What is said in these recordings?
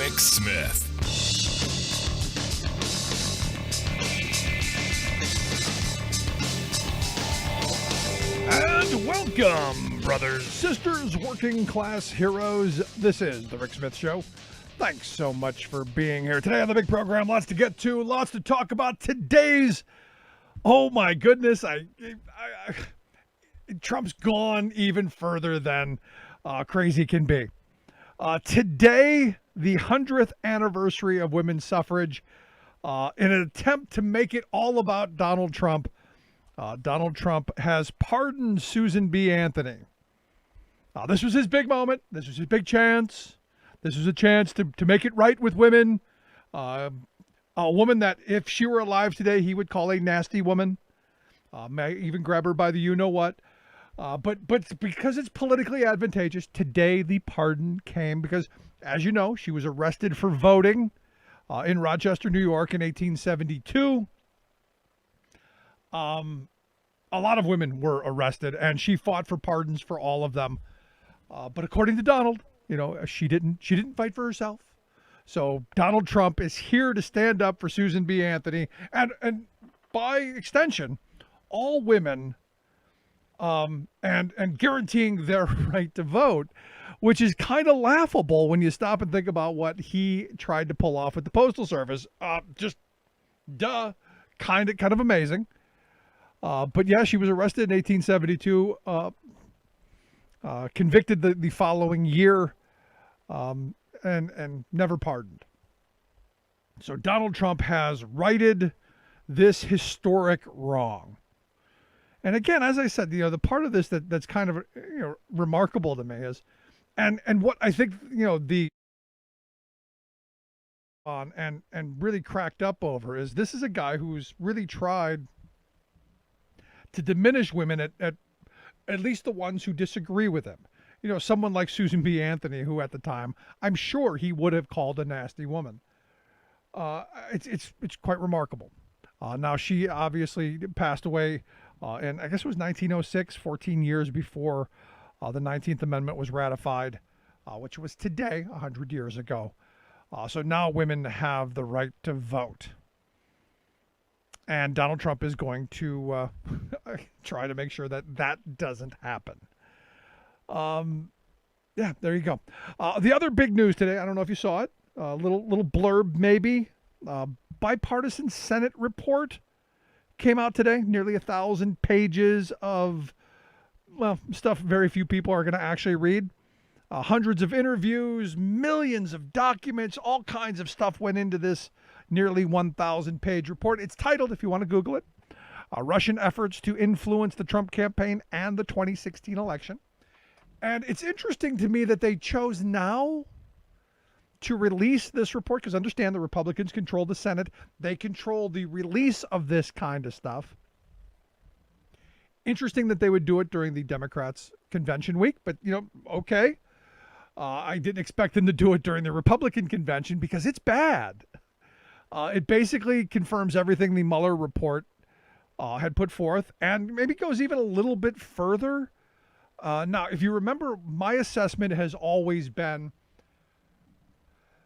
Rick Smith. And welcome, brothers, sisters, working class heroes. This is the Rick Smith Show. Thanks so much for being here today on the big program. Lots to get to, lots to talk about. Today's, oh my goodness, Trump's gone even further than crazy can be. Today, the 100th anniversary of women's suffrage, in an attempt to make it all about Donald Trump. Donald Trump has pardoned Susan B. Anthony. This was his big moment. This was his big chance. This was a chance to make it right with women. A woman that, if she were alive today, he would call a nasty woman. May even grab her by the you-know-what. But because it's politically advantageous, today the pardon came because, as you know, she was arrested for voting in Rochester, New York in 1872. A lot of women were arrested, and she fought for pardons for all of them. But according to Donald, she didn't fight for herself. So Donald Trump is here to stand up for Susan B. Anthony, and by extension, all women, and guaranteeing their right to vote, which is kind of laughable when you stop and think about what he tried to pull off with the Postal Service. Kind of amazing. But yeah, she was arrested in 1872, convicted the following year, and never pardoned. So Donald Trump has righted this historic wrong. And again, as I said, the part of this that's kind of remarkable to me is, and what I think the on and really cracked up over is, this is a guy who's really tried to diminish women at least the ones who disagree with him. Someone like Susan B. Anthony, who at the time, I'm sure he would have called a nasty woman. It's quite remarkable. Now, she obviously passed away, and I guess it was 1906, 14 years before the 19th Amendment was ratified, which was today, 100 years ago. So now women have the right to vote. And Donald Trump is going to try to make sure that doesn't happen. Yeah, there you go. The other big news today, I don't know if you saw it, little blurb maybe. Bipartisan Senate report came out today, nearly 1,000 pages of, stuff very few people are going to actually read. Hundreds of interviews, millions of documents, all kinds of stuff went into this nearly 1,000-page report. It's titled, if you want to Google it, Russian Efforts to Influence the Trump Campaign and the 2016 Election. And it's interesting to me that they chose now to release this report, because understand the Republicans control the Senate. They control the release of this kind of stuff. Interesting that they would do it during the Democrats' convention week, but, okay. I didn't expect them to do it during the Republican convention because it's bad. It basically confirms everything the Mueller report had put forth, and maybe goes even a little bit further. Now, if you remember, my assessment has always been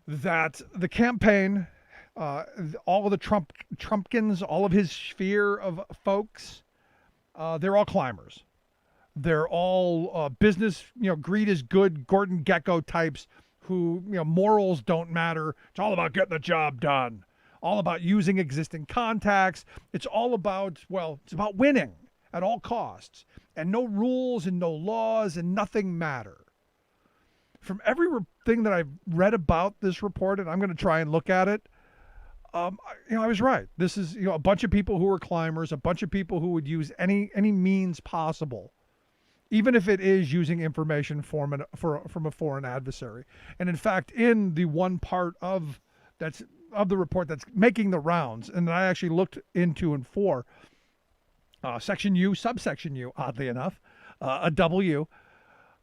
that the campaign, all of the Trumpkins, all of his sphere of folks, they're all climbers. They're all business, greed is good, Gordon Gekko types who, morals don't matter. It's all about getting the job done. All about using existing contacts. It's all about, it's about winning at all costs. And no rules and no laws and nothing matter. From everything that I've read about this report, and I'm going to try and look at it, I was right. This is, a bunch of people who are climbers, a bunch of people who would use any means possible, even if it is using information from a foreign adversary. And in fact, in the one part of the report that's making the rounds, and that I actually looked into and for, section U, subsection U, oddly enough, a W,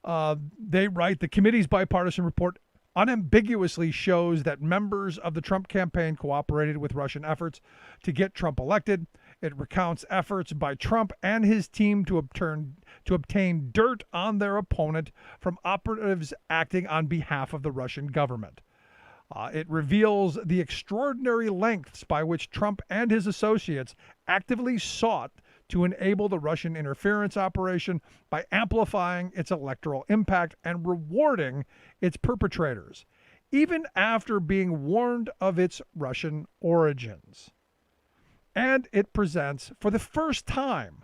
they write, the committee's bipartisan report unambiguously shows that members of the Trump campaign cooperated with Russian efforts to get Trump elected. It recounts efforts by Trump and his team to obtain dirt on their opponent from operatives acting on behalf of the Russian government. It reveals the extraordinary lengths by which Trump and his associates actively sought to enable the Russian interference operation by amplifying its electoral impact and rewarding its perpetrators, even after being warned of its Russian origins. And it presents, for the first time,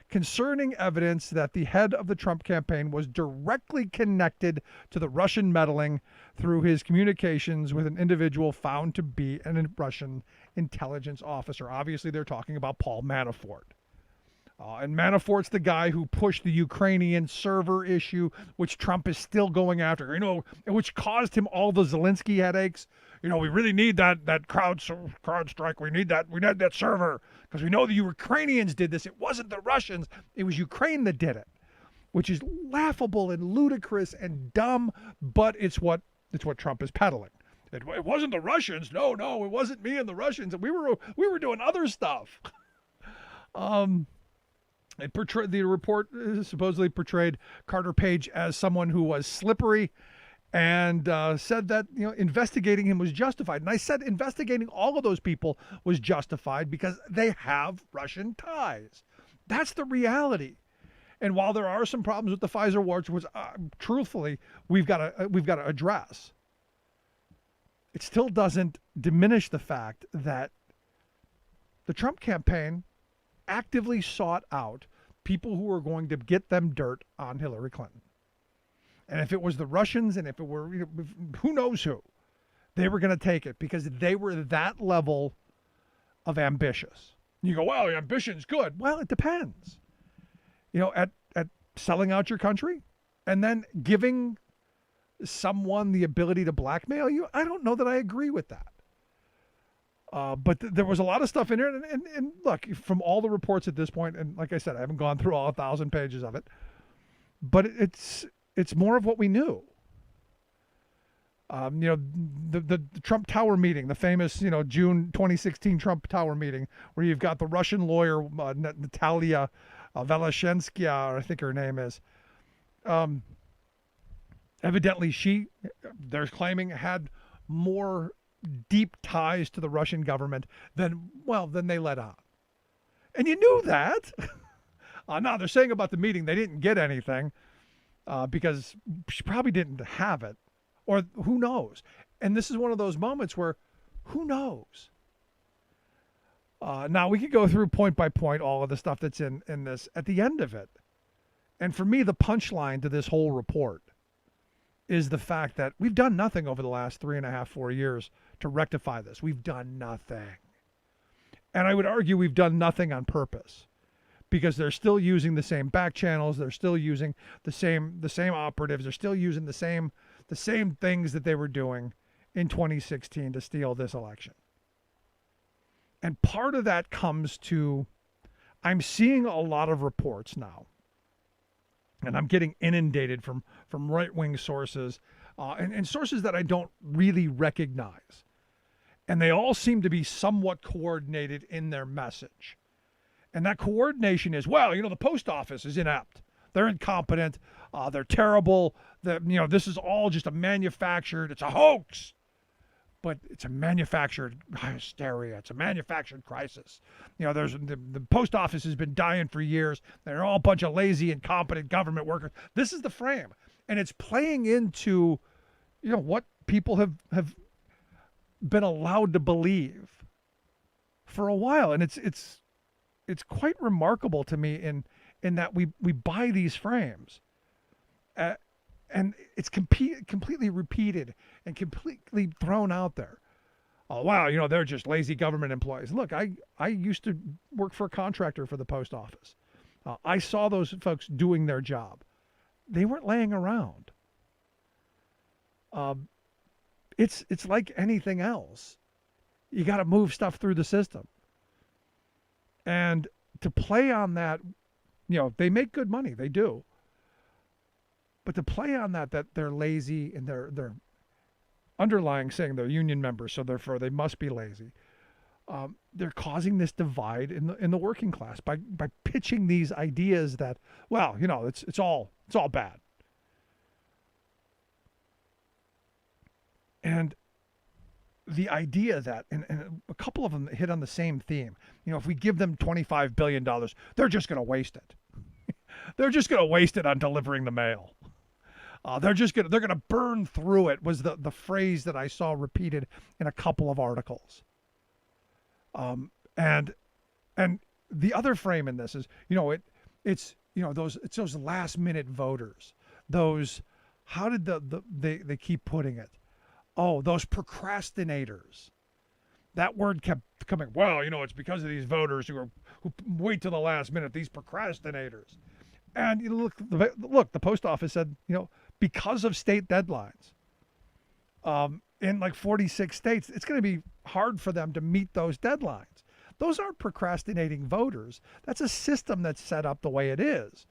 concerning evidence that the head of the Trump campaign was directly connected to the Russian meddling through his communications with an individual found to be a Russian intelligence officer. Obviously, they're talking about Paul Manafort. And Manafort's the guy who pushed the Ukrainian server issue, which Trump is still going after, which caused him all the Zelensky headaches. We really need that crowd strike. We need that server because we know the Ukrainians did this. It wasn't the Russians. It was Ukraine that did it, which is laughable and ludicrous and dumb, but it's what Trump is peddling. It wasn't the Russians. No, it wasn't me and the Russians. We were doing other stuff. The report supposedly portrayed Carter Page as someone who was slippery and said that investigating him was justified. And I said investigating all of those people was justified because they have Russian ties. That's the reality. And while there are some problems with the Pfizer wars, which truthfully we've got to address, it still doesn't diminish the fact that the Trump campaign actively sought out people who were going to get them dirt on Hillary Clinton. And if it was the Russians and if it were, who knows who, they were going to take it because they were that level of ambitious. You go, well, ambition's good. Well, it depends. At selling out your country and then giving someone the ability to blackmail you, I don't know that I agree with that. But there was a lot of stuff in there, and look, from all the reports at this point, and like I said, I haven't gone through all 1,000 pages of it, but it's more of what we knew. The Trump Tower meeting, the famous June 2016 Trump Tower meeting, where you've got the Russian lawyer Natalia Velashenskaya, I think her name is. Evidently, they're claiming, had more deep ties to the Russian government than they let on. And you knew that. Now they're saying about the meeting they didn't get anything because she probably didn't have it, or who knows. And this is one of those moments where who knows. Now we could go through point by point all of the stuff that's in this at the end of it. And for me, the punchline to this whole report is the fact that we've done nothing over the last 3.5, 4 years to rectify this. We've done nothing. And I would argue we've done nothing on purpose because they're still using the same back channels. They're still using the same operatives. They're still using the same things that they were doing in 2016 to steal this election. And part of that comes to, I'm seeing a lot of reports now, and I'm getting inundated from right-wing sources and sources that I don't really recognize. And they all seem to be somewhat coordinated in their message. And that coordination is, the post office is inept. They're incompetent. They're terrible. This is all just it's a hoax. But it's a manufactured hysteria. It's a manufactured crisis. There's the post office has been dying for years. They're all a bunch of lazy, incompetent government workers. This is the frame. And it's playing into, what people have been allowed to believe for a while. And it's quite remarkable to me in that we buy these frames. And it's completely repeated and completely thrown out there. Oh, wow, they're just lazy government employees. Look, I used to work for a contractor for the post office. I saw those folks doing their job. They weren't laying around. It's like anything else. You got to move stuff through the system. And to play on that, they make good money. They do. But to play on that they're lazy and they're underlying saying they're union members, so therefore they must be lazy. They're causing this divide in the working class by pitching these ideas that, it's all bad. And the idea that, and a couple of them hit on the same theme. If we give them $25 billion, they're just going to waste it. They're just going to waste it on delivering the mail. They're going to burn through it, was the phrase that I saw repeated in a couple of articles. And the other frame in this is, it's those last minute voters. Those, how did they keep putting it? Oh, those procrastinators. That word kept coming. Well, it's because of these voters who wait till the last minute. These procrastinators. And look, the post office said, because of state deadlines, in like 46 states, it's going to be hard for them to meet those deadlines. Those aren't procrastinating voters. That's a system that's set up the way it is.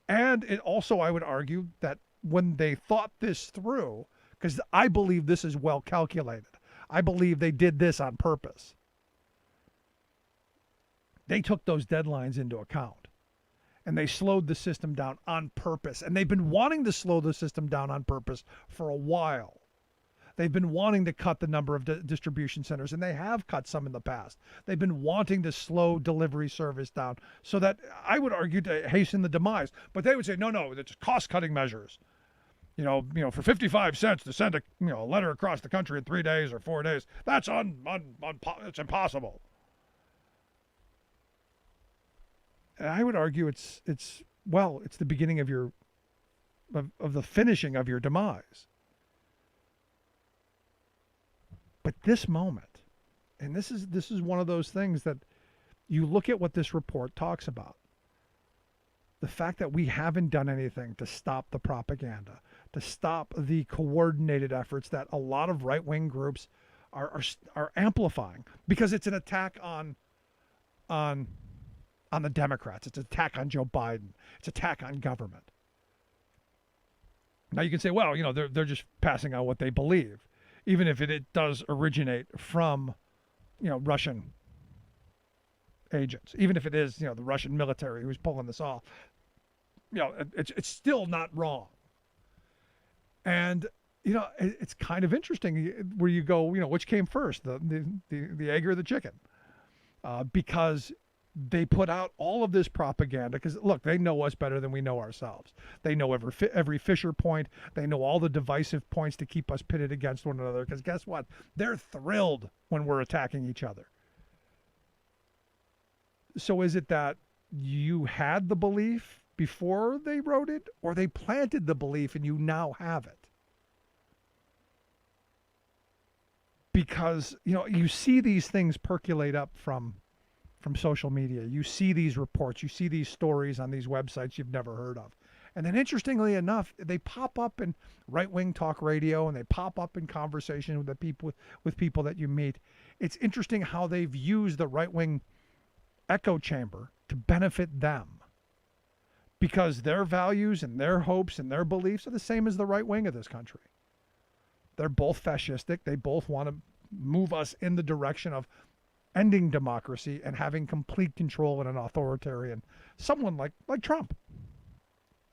And it also, I would argue, that when they thought this through, because I believe this is well calculated, I believe they did this on purpose. They took those deadlines into account, and they slowed the system down on purpose. And they've been wanting to slow the system down on purpose for a while. They've been wanting to cut the number of distribution centers, and they have cut some in the past. They've been wanting to slow delivery service down so that, I would argue, to hasten the demise. But they would say, no, it's cost-cutting measures. For 55 cents to send a letter across the country in 3 days or 4 days, that's it's impossible. And I would argue it's the beginning of the finishing of your demise. But this moment, and this is one of those things that you look at what this report talks about. The fact that we haven't done anything to stop the propaganda, to stop the coordinated efforts that a lot of right-wing groups are amplifying, because it's an attack on the Democrats. It's an attack on Joe Biden. It's an attack on government. Now you can say, well, they're just passing out what they believe, even if it does originate from, Russian agents, even if it is, the Russian military who's pulling this off. It's still not wrong. And it's kind of interesting where you go, which came first, the egg or the chicken, because they put out all of this propaganda. Because look, they know us better than we know ourselves. They know every fissure point. They know all the divisive points to keep us pitted against one another. Because guess what? They're thrilled when we're attacking each other. So is it that you had the belief before they wrote it, or they planted the belief and you now have it? Because, you see these things percolate up from social media. You see these reports, you see these stories on these websites you've never heard of. And then interestingly enough, they pop up in right-wing talk radio, and they pop up in conversation with the people with people that you meet. It's interesting how they've used the right-wing echo chamber to benefit them, because their values and their hopes and their beliefs are the same as the right wing of this country. They're both fascistic. They both want to move us in the direction of ending democracy and having complete control in an authoritarian, someone like Trump.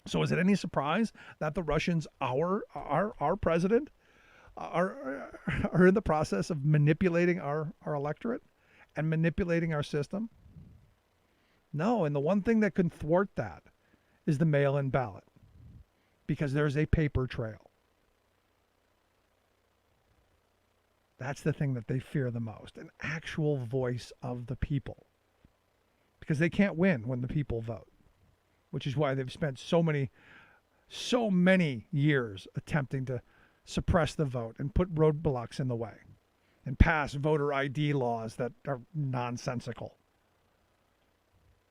So is it any surprise that the Russians, our president, are in the process of manipulating our electorate and manipulating our system? No, and the one thing that can thwart that is the mail-in ballot, because there's a paper trail. That's the thing that they fear the most, an actual voice of the people. Because they can't win when the people vote, which is why they've spent so many years attempting to suppress the vote and put roadblocks in the way and pass voter ID laws that are nonsensical.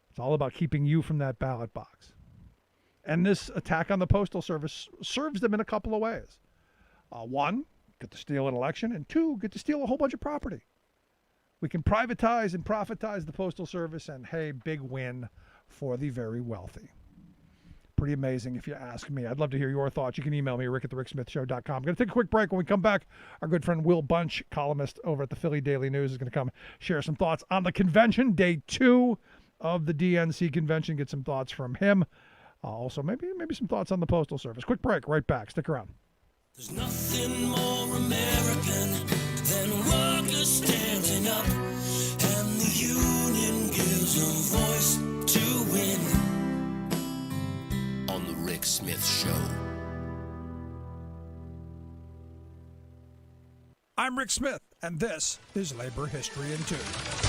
It's all about keeping you from that ballot box. And this attack on the Postal Service serves them in a couple of ways. One, get to steal an election, and two, get to steal a whole bunch of property. We can privatize and profitize the Postal Service, and hey, big win for the very wealthy. Pretty amazing if you ask me. I'd love to hear your thoughts. You can email me, rick@thericksmithshow.com. I'm going to take a quick break. When we come back, our good friend Will Bunch, columnist over at the Philly Daily News, is going to come share some thoughts on the convention, day 2 of the DNC convention. Get some thoughts from him. Also, maybe some thoughts on the Postal Service. Quick break, right back. Stick around. There's nothing more American than what I'm Rick Smith, and this is Labor History in 2.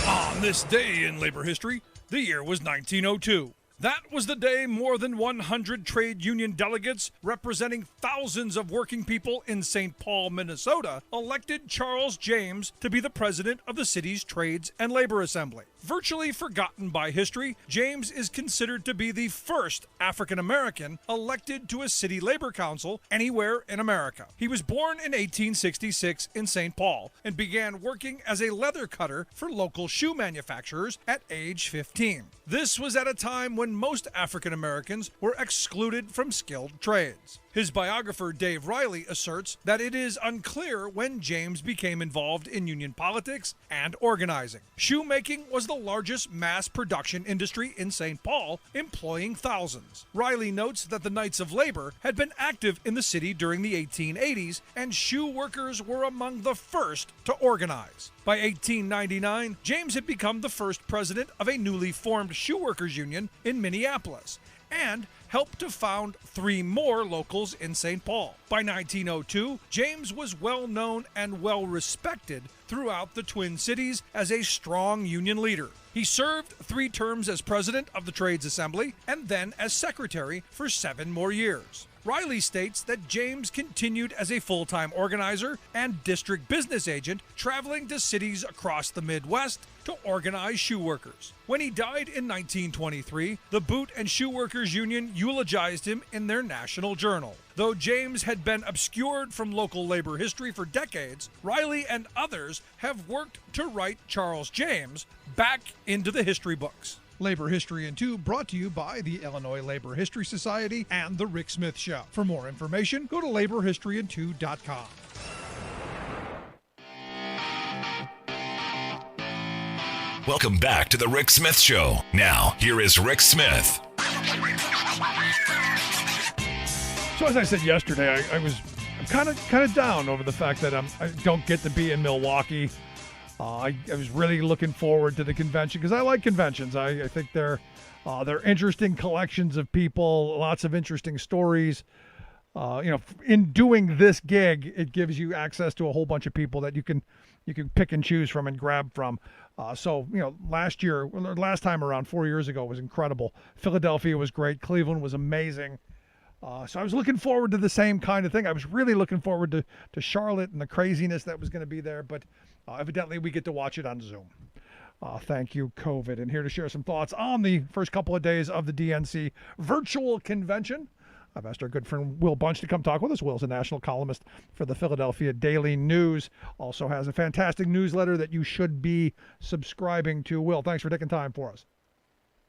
On this day in labor history, the year was 1902. That was the day more than 100 trade union delegates representing thousands of working people in St. Paul, Minnesota, elected Charles James to be the president of the city's Trades and Labor Assembly. Virtually forgotten by history, James is considered to be the first African American elected to a city labor council anywhere in America. He was born in 1866 in St. Paul and began working as a leather cutter for local shoe manufacturers at age 15. This was at a time when most African Americans were excluded from skilled trades. His biographer Dave Riley asserts that it is unclear when James became involved in union politics and organizing. Shoemaking was the largest mass production industry in St. Paul, employing thousands. Riley notes that the Knights of Labor had been active in the city during the 1880s, and shoe workers were among the first to organize. By 1899, James had become the first president of a newly formed shoe workers union in Minneapolis, and helped to found 3 more locals in St. Paul. By 1902, James was well known and well respected throughout the Twin Cities as a strong union leader. He served 3 terms as president of the Trades Assembly and then as secretary for 7 more years. Riley states that James continued as a full-time organizer and district business agent, traveling to cities across the Midwest to organize shoe workers. When he died in 1923, the Boot and Shoe Workers Union eulogized him in their national journal. Though James had been obscured from local labor history for decades, Riley and others have worked to write Charles James back into the history books. Labor History in 2 brought to you by the Illinois Labor History Society and The Rick Smith Show. For more information, go to laborhistoryin2.com. Welcome back to The Rick Smith Show. Now, here is Rick Smith. So as I said yesterday, I'm kind of down over the fact that I don't get to be in Milwaukee. I was really looking forward to the convention because I like conventions. I think they're interesting collections of people, lots of interesting stories. In doing this gig, it gives you access to a whole bunch of people that you can pick and choose from and grab from. Last time around 4 years ago was incredible. Philadelphia was great. Cleveland was amazing. So I was looking forward to the same kind of thing. I was really looking forward to Charlotte and the craziness that was going to be there, but evidently we get to watch it on Zoom. Thank you, COVID. And here to share some thoughts on the first couple of days of the DNC virtual convention, I've asked our good friend Will Bunch to come talk with us. Will's a national columnist for the Philadelphia Daily News. Also has a fantastic newsletter that you should be subscribing to. Will, thanks for taking time for us.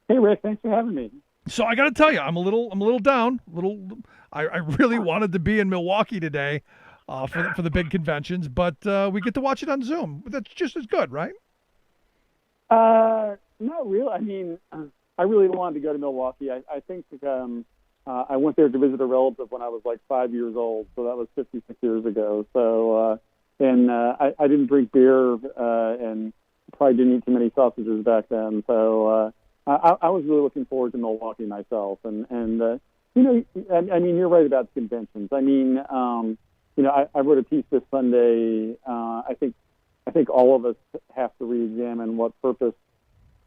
Hey, Rick, thanks for having me. So I got to tell you, I'm a little down. I really wanted to be in Milwaukee today for the big conventions, but we get to watch it on Zoom. That's just as good, right? Not really. I mean, I really wanted to go to Milwaukee. I think I went there to visit a relative when I was like 5 years old, so that was 56 years ago. So, I didn't drink beer and probably didn't eat too many sausages back then. So I was really looking forward to Milwaukee myself. And you're right about the conventions. I mean, I wrote a piece this Sunday. I think all of us have to reexamine what purpose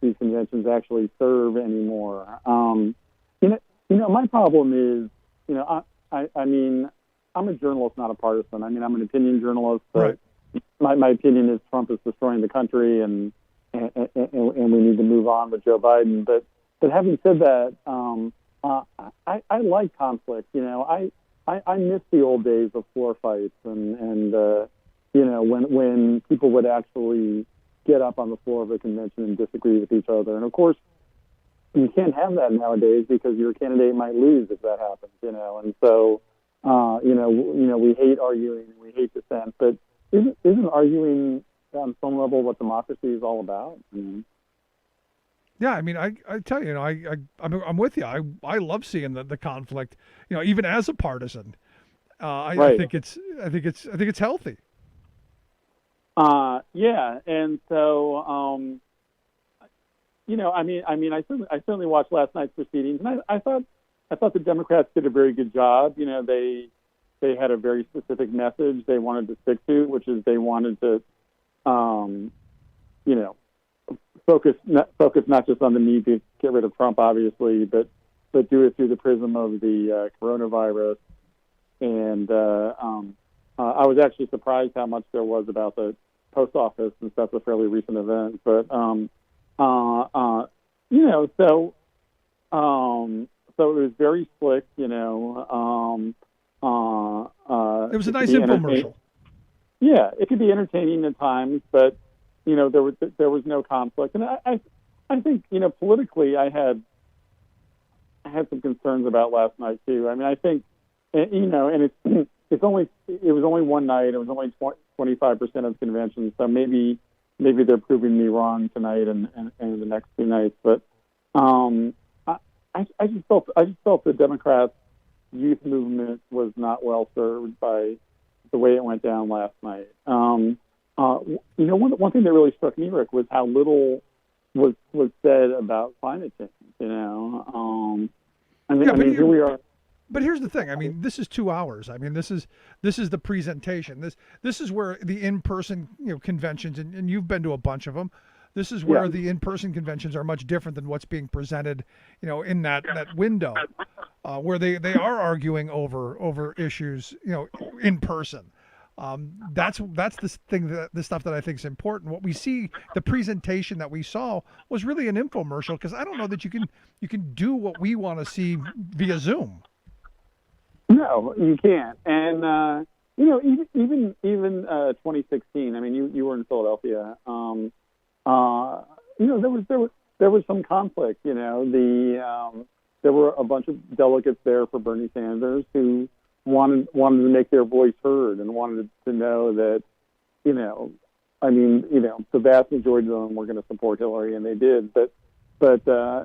these conventions actually serve anymore. My problem is, I mean, I'm a journalist, not a partisan. I mean, I'm an opinion journalist, but right. my opinion is Trump is destroying the country and we need to move on with Joe Biden. But having said that, I like conflict. I miss the old days of floor fights and when people would actually get up on the floor of a convention and disagree with each other. And of course, you can't have that nowadays because your candidate might lose if that happens. And so we hate arguing and we hate dissent, but isn't arguing on some level what democracy is all about? Yeah, I mean, I tell you, I'm with you. I love seeing the conflict. Even as a partisan, I think it's healthy. Yeah, and so I certainly watched last night's proceedings, and I thought the Democrats did a very good job. They they had a very specific message they wanted to stick to, which is they wanted to, you know, focus not just on the need to get rid of Trump, obviously, but do it through the prism of the coronavirus. And I was actually surprised how much there was about the post office, since that's a fairly recent event. But you know, so it was very slick. You know, It was a nice infomercial. Yeah, it could be entertaining at times, but you know, there was no conflict, and I think, you know, politically, I had some concerns about last night too. I mean, I think, you know, and it was only one night. It was only 25% of the convention, so maybe they're proving me wrong tonight and the next two nights. But I just felt the Democrats' youth movement was not well served by the way it went down last night. You know, one thing that really struck me, Rick, was how little was said about climate change. You know, I mean, here we are. But here's the thing. I mean, this is 2 hours. I mean, this is the presentation. This is where the in-person, you know, conventions, and you've been to a bunch of them. This is where the in-person conventions are much different than what's being presented, you know, in that window, where they are arguing over issues, you know, in person. That's the stuff that I think is important. What we see, the presentation that we saw was really an infomercial, because I don't know that you can do what we want to see via Zoom. No, you can't. And you know, even 2016. I mean, you were in Philadelphia. You know, there was some conflict. You know, there were a bunch of delegates there for Bernie Sanders who wanted to make their voice heard and wanted to know that, you know, I mean, you know, the vast majority of them were going to support Hillary, and they did. But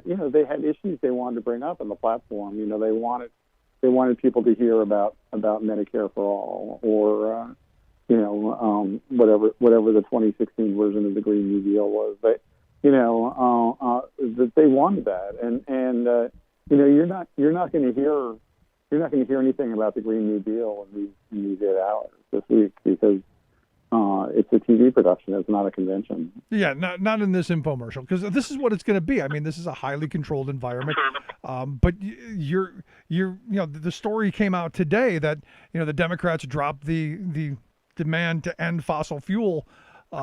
you know, they had issues they wanted to bring up on the platform. You know, they wanted people to hear about Medicare for all, or you know, whatever the 2016 version of the Green New Deal was. But you know, that they wanted that, and you know, you're not going to hear anything about the Green New Deal in these 8 hours this week, because it's a TV production. It's not a convention. Yeah, not in this infomercial, because this is what it's going to be. I mean, this is a highly controlled environment. But you know, the story came out today that, you know, the Democrats dropped the demand to end fossil fuel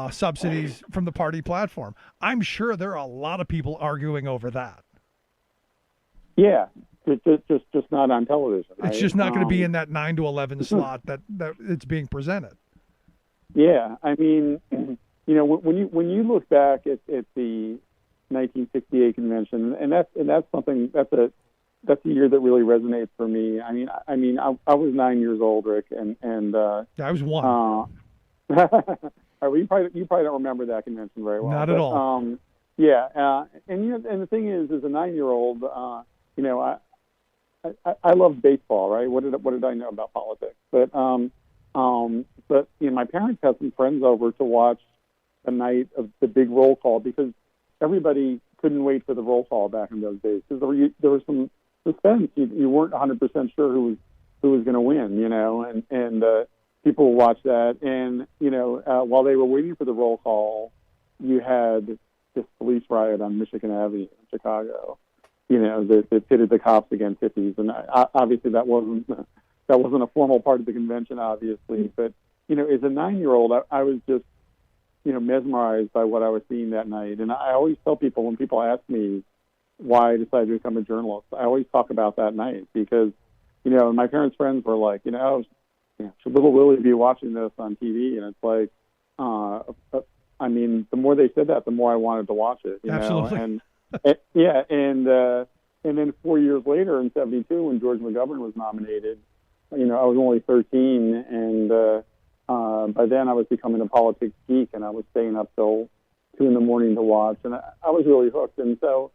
subsidies from the party platform. I'm sure there are a lot of people arguing over that. Yeah. Just not on television. Right? It's just not going to be in that 9 to 11 slot that it's being presented. Yeah, I mean, you know, when you look back at the 1968 convention, and that's something that's a year that really resonates for me. I mean, I was 9 years old, Rick, and yeah, I was 1. All right, you probably don't remember that convention very well. Not at all. Yeah, and you know, and the thing is, as a 9-year-old, you know, I love baseball, right? What did I know about politics? But you know, my parents had some friends over to watch a night of the big roll call, because everybody couldn't wait for the roll call back in those days, because there was some suspense. You weren't 100% sure who was going to win, you know, and people watched that, and you know, while they were waiting for the roll call, you had this police riot on Michigan Avenue in Chicago. You know, that pitted the cops against hippies, and obviously that wasn't a formal part of the convention, obviously. But you know, as a 9-year-old, I was just, you know, mesmerized by what I was seeing that night. And I always tell people, when people ask me why I decided to become a journalist, I always talk about that night, because, you know, my parents' friends were like, you know, should little Willie be watching this on TV? And it's like, I mean, the more they said that, the more I wanted to watch it. You Absolutely. know? And yeah, and then 4 years later, in '72, when George McGovern was nominated, you know, I was only 13, and by then I was becoming a politics geek, and I was staying up till 2 a.m. to watch, and I was really hooked. And so,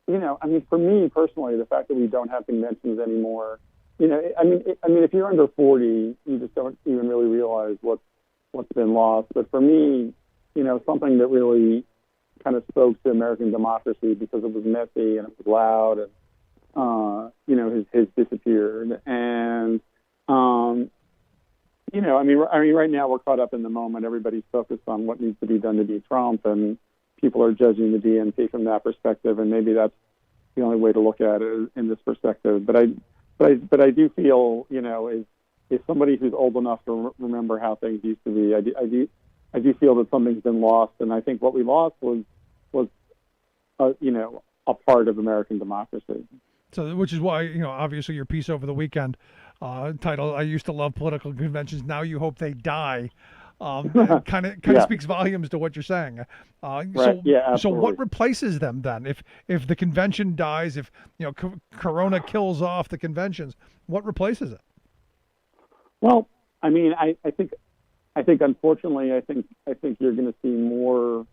you know, I mean, for me personally, the fact that we don't have conventions anymore, you know, I mean, if you're under 40, you just don't even really realize what's been lost. But for me, you know, something that really kind of spoke to American democracy, because it was messy and it was loud, and you know, has disappeared. And Right now we're caught up in the moment. Everybody's focused on what needs to be done to beat Trump, and people are judging the DNC from that perspective. And maybe that's the only way to look at it in this perspective. But I do feel, as somebody who's old enough to remember how things used to be, I do feel that something's been lost, and I think what we lost was a part of American democracy. So, which is why, obviously your piece over the weekend, titled "I used to love political conventions. Now you hope they die," kind of speaks volumes to what you're saying. Right. Yeah. So what replaces them then? If the convention dies, if Corona kills off the conventions, what replaces it? Well, I think unfortunately, I think you're going to see more.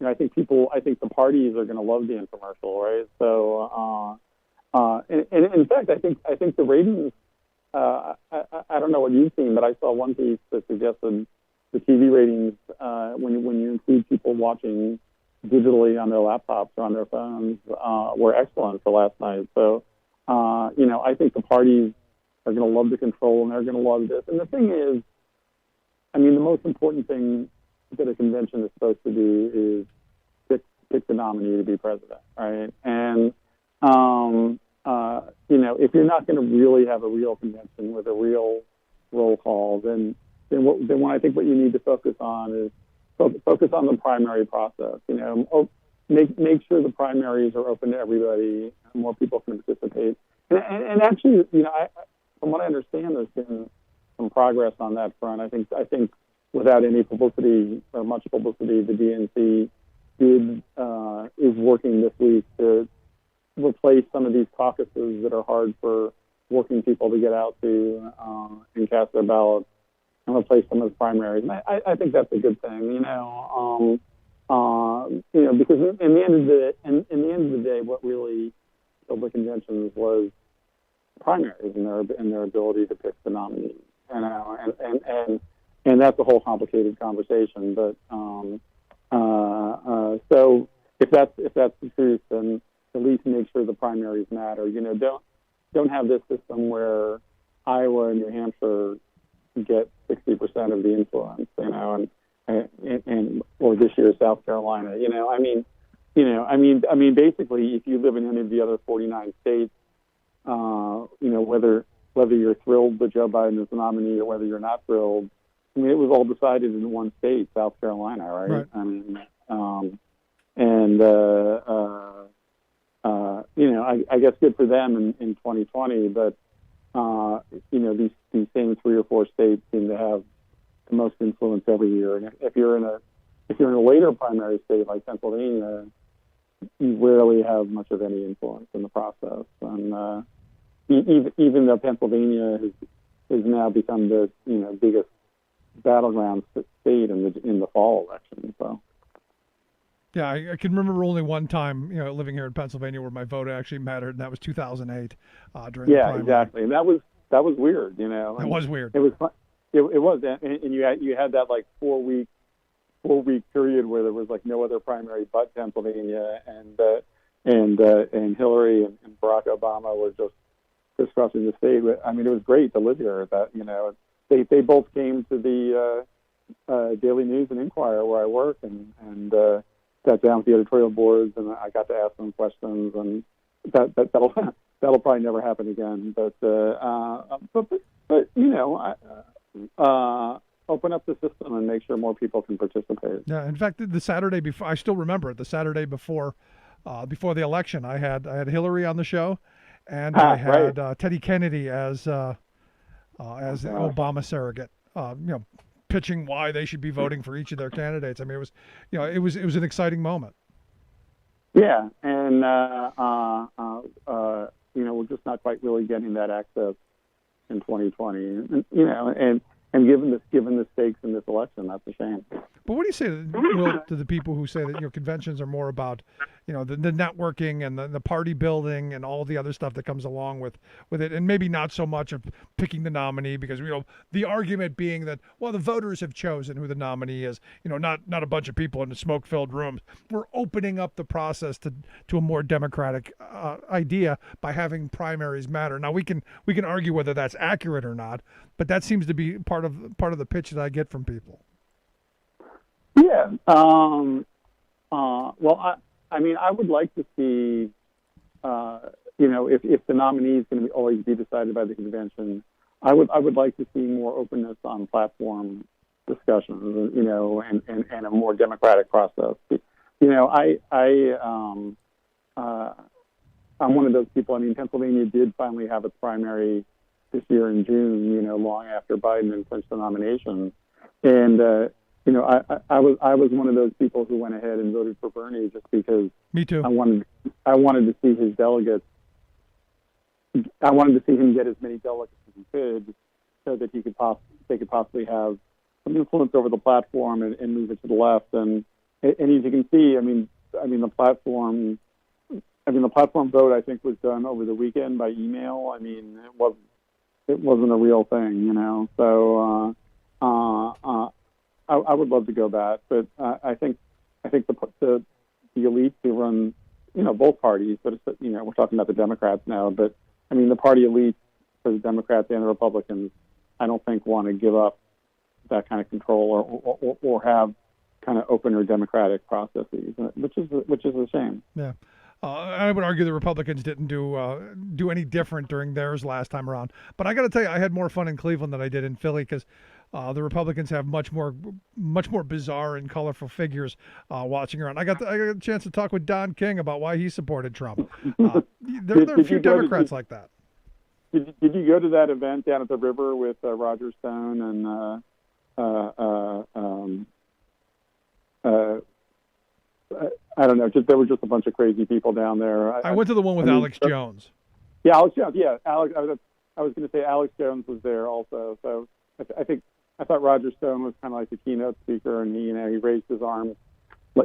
I think the parties are going to love the infomercial, right? So, and in fact, I think the ratings. I don't know what you've seen, but I saw one piece that suggested the TV ratings when you include people watching digitally on their laptops or on their phones were excellent for last night. So, I think the parties are going to love the control and they're going to love this. And the thing is, the most important thing that a convention is supposed to do is pick the nominee to be president, right? And if you're not going to really have a real convention with a real roll call, then I think what you need to focus on is focus on the primary process. Make sure the primaries are open to everybody, and more people can participate. And actually, from what I understand, there's been some progress on that front. I think without any publicity or much publicity, the DNC is working this week to replace some of these caucuses that are hard for working people to get out to and cast their ballots, and replace some of the primaries. And I think that's a good thing, because in the end of the day, what really killed the conventions was primaries and their ability to pick the nominees, and that's a whole complicated conversation. But so if that's the truth, then at least make sure the primaries matter. Don't have this system where Iowa and New Hampshire get 60% of the influence, and or this year South Carolina. Basically, if you live in any of the other 49 states, whether you're thrilled that Joe Biden is the nominee or whether you're not thrilled, it was all decided in one state, South Carolina, right? I guess good for them in 2020, but these same 3 or 4 states seem to have the most influence every year. And if you're in a later primary state like Pennsylvania, you rarely have much of any influence in the process. And even though Pennsylvania has now become the biggest battleground state in the fall election, so. Yeah, I can remember only one time, living here in Pennsylvania where my vote actually mattered, and that was 2008 during the primary. Exactly. And that was weird, It was weird. It was fun. It was, and you had that like 4-week period where there was like no other primary but Pennsylvania, and Hillary and Barack Obama were just crisscrossing the state. It was great to live here. That they both came to the Daily News and Inquirer where I work, and sat down with the editorial boards, and I got to ask them questions, and that'll probably never happen again. But open up the system and make sure more people can participate. Yeah, in fact, the Saturday before, I still remember it. The Saturday before the election, I had Hillary on the show, and I had Teddy Kennedy as the Obama surrogate. Pitching why they should be voting for each of their candidates. It was, it was an exciting moment. Yeah, and we're just not quite really getting that access in 2020. And given the stakes in this election, that's a shame. But what do you say, Will, to the people who say that conventions are more about the networking and the party building and all the other stuff that comes along with it, and maybe not so much of picking the nominee, because the argument being that, well, the voters have chosen who the nominee is, not a bunch of people in the smoke-filled rooms. We're opening up the process to a more democratic idea by having primaries matter. Now we can argue whether that's accurate or not, but that seems to be part of the pitch that I get from people. Yeah. Well, I mean, I would like to see, if the nominee is going to always be decided by the convention, I would like to see more openness on platform discussions, and a more democratic process. I'm one of those people. I mean, Pennsylvania did finally have its primary this year in June, long after Biden and clinched the nomination. And, I was one of those people who went ahead and voted for Bernie just because Me too. I wanted to see his delegates. I wanted to see him get as many delegates as he could, so that they could possibly have some influence over the platform and move it to the left. And as you can see, the platform vote, I think, was done over the weekend by email. I mean, it wasn't a real thing, So I would love to go back, but I think the elites who run both parties, but we're talking about the Democrats now. But I mean, the party elites for the Democrats and the Republicans, I don't think want to give up that kind of control or have kind of open or democratic processes, which is a shame. Yeah. I would argue the Republicans didn't do any different during theirs last time around. But I got to tell you, I had more fun in Cleveland than I did in Philly, because the Republicans have much more bizarre and colorful figures watching around. I got a chance to talk with Don King about why he supported Trump. There are a few Democrats like that. Did you go to that event down at the river with Roger Stone and I don't know. There were just a bunch of crazy people down there. I went to the one with Alex Jones. Yeah, Alex Jones. Yeah, Alex. I was going to say Alex Jones was there also. So I thought Roger Stone was kind of like the keynote speaker, and he raised his arms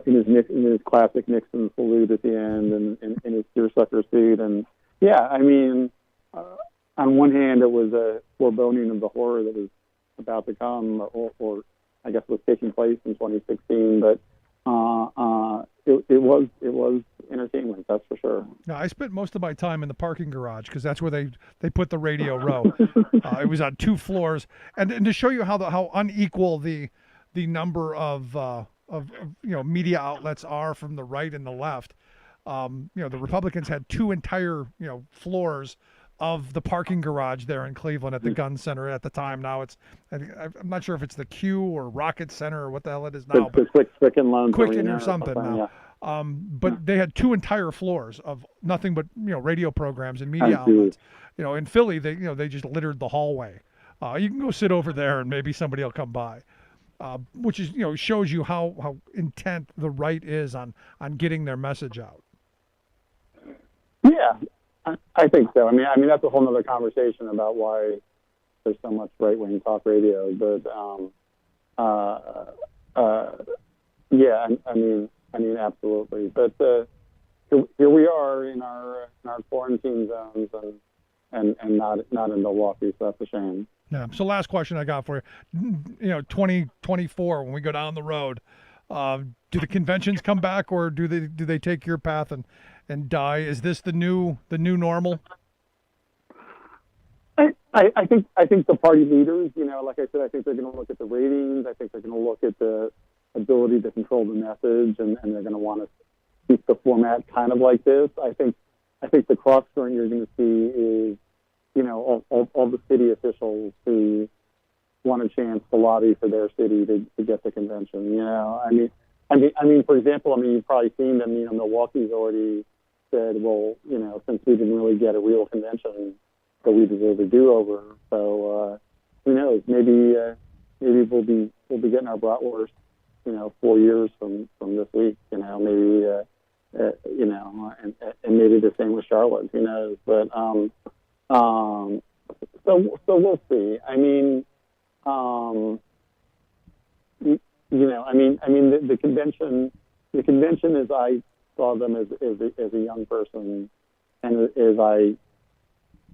in his classic Nixon salute at the end, and in his seersucker suit. And yeah, I mean, on one hand, it was a foreboding of the horror that was about to come, or I guess was taking place in 2016, but. It was entertainment, that's for sure. Now, I spent most of my time in the parking garage, because that's where they put the Radio Row. It was on 2 floors, and to show you how unequal the number of media outlets are from the right and the left. The Republicans had 2 entire floors of the parking garage there in Cleveland at the Gun Center at the time. Now I'm not sure if it's the Q or Rocket Center or what the hell it is now. The Quicken Loans Quicken or something now. Yeah. But they had 2 entire floors of nothing but radio programs and media outlets. In Philly, they just littered the hallway. You can go sit over there and maybe somebody will come by. Which is shows you how intent the right is on getting their message out. Yeah. I think so. I mean that's a whole other conversation about why there's so much right-wing talk radio. But yeah, I mean absolutely. But here we are in our quarantine zones and not in Milwaukee, so that's a shame. Yeah. So last question I got for you. 2024 when we go down the road, do the conventions come back, or do they take your path and die? Is this the new normal? I think the party leaders, like I said, I think they're going to look at the ratings. I think they're going to look at the ability to control the message, and they're going to want to keep the format kind of like this. I think the cross current you're going to see is, all the city officials who want a chance to lobby for their city to get the convention. I mean, for example, you've probably seen them. Milwaukee's already said, well, since we didn't really get a real convention, so we deserve a do-over. So who knows? Maybe we'll be getting our bratwurst, 4 years from this week. Maybe and maybe the same with Charlotte. Who knows? But so we'll see. I mean, the convention as I saw them as a young person, and as I,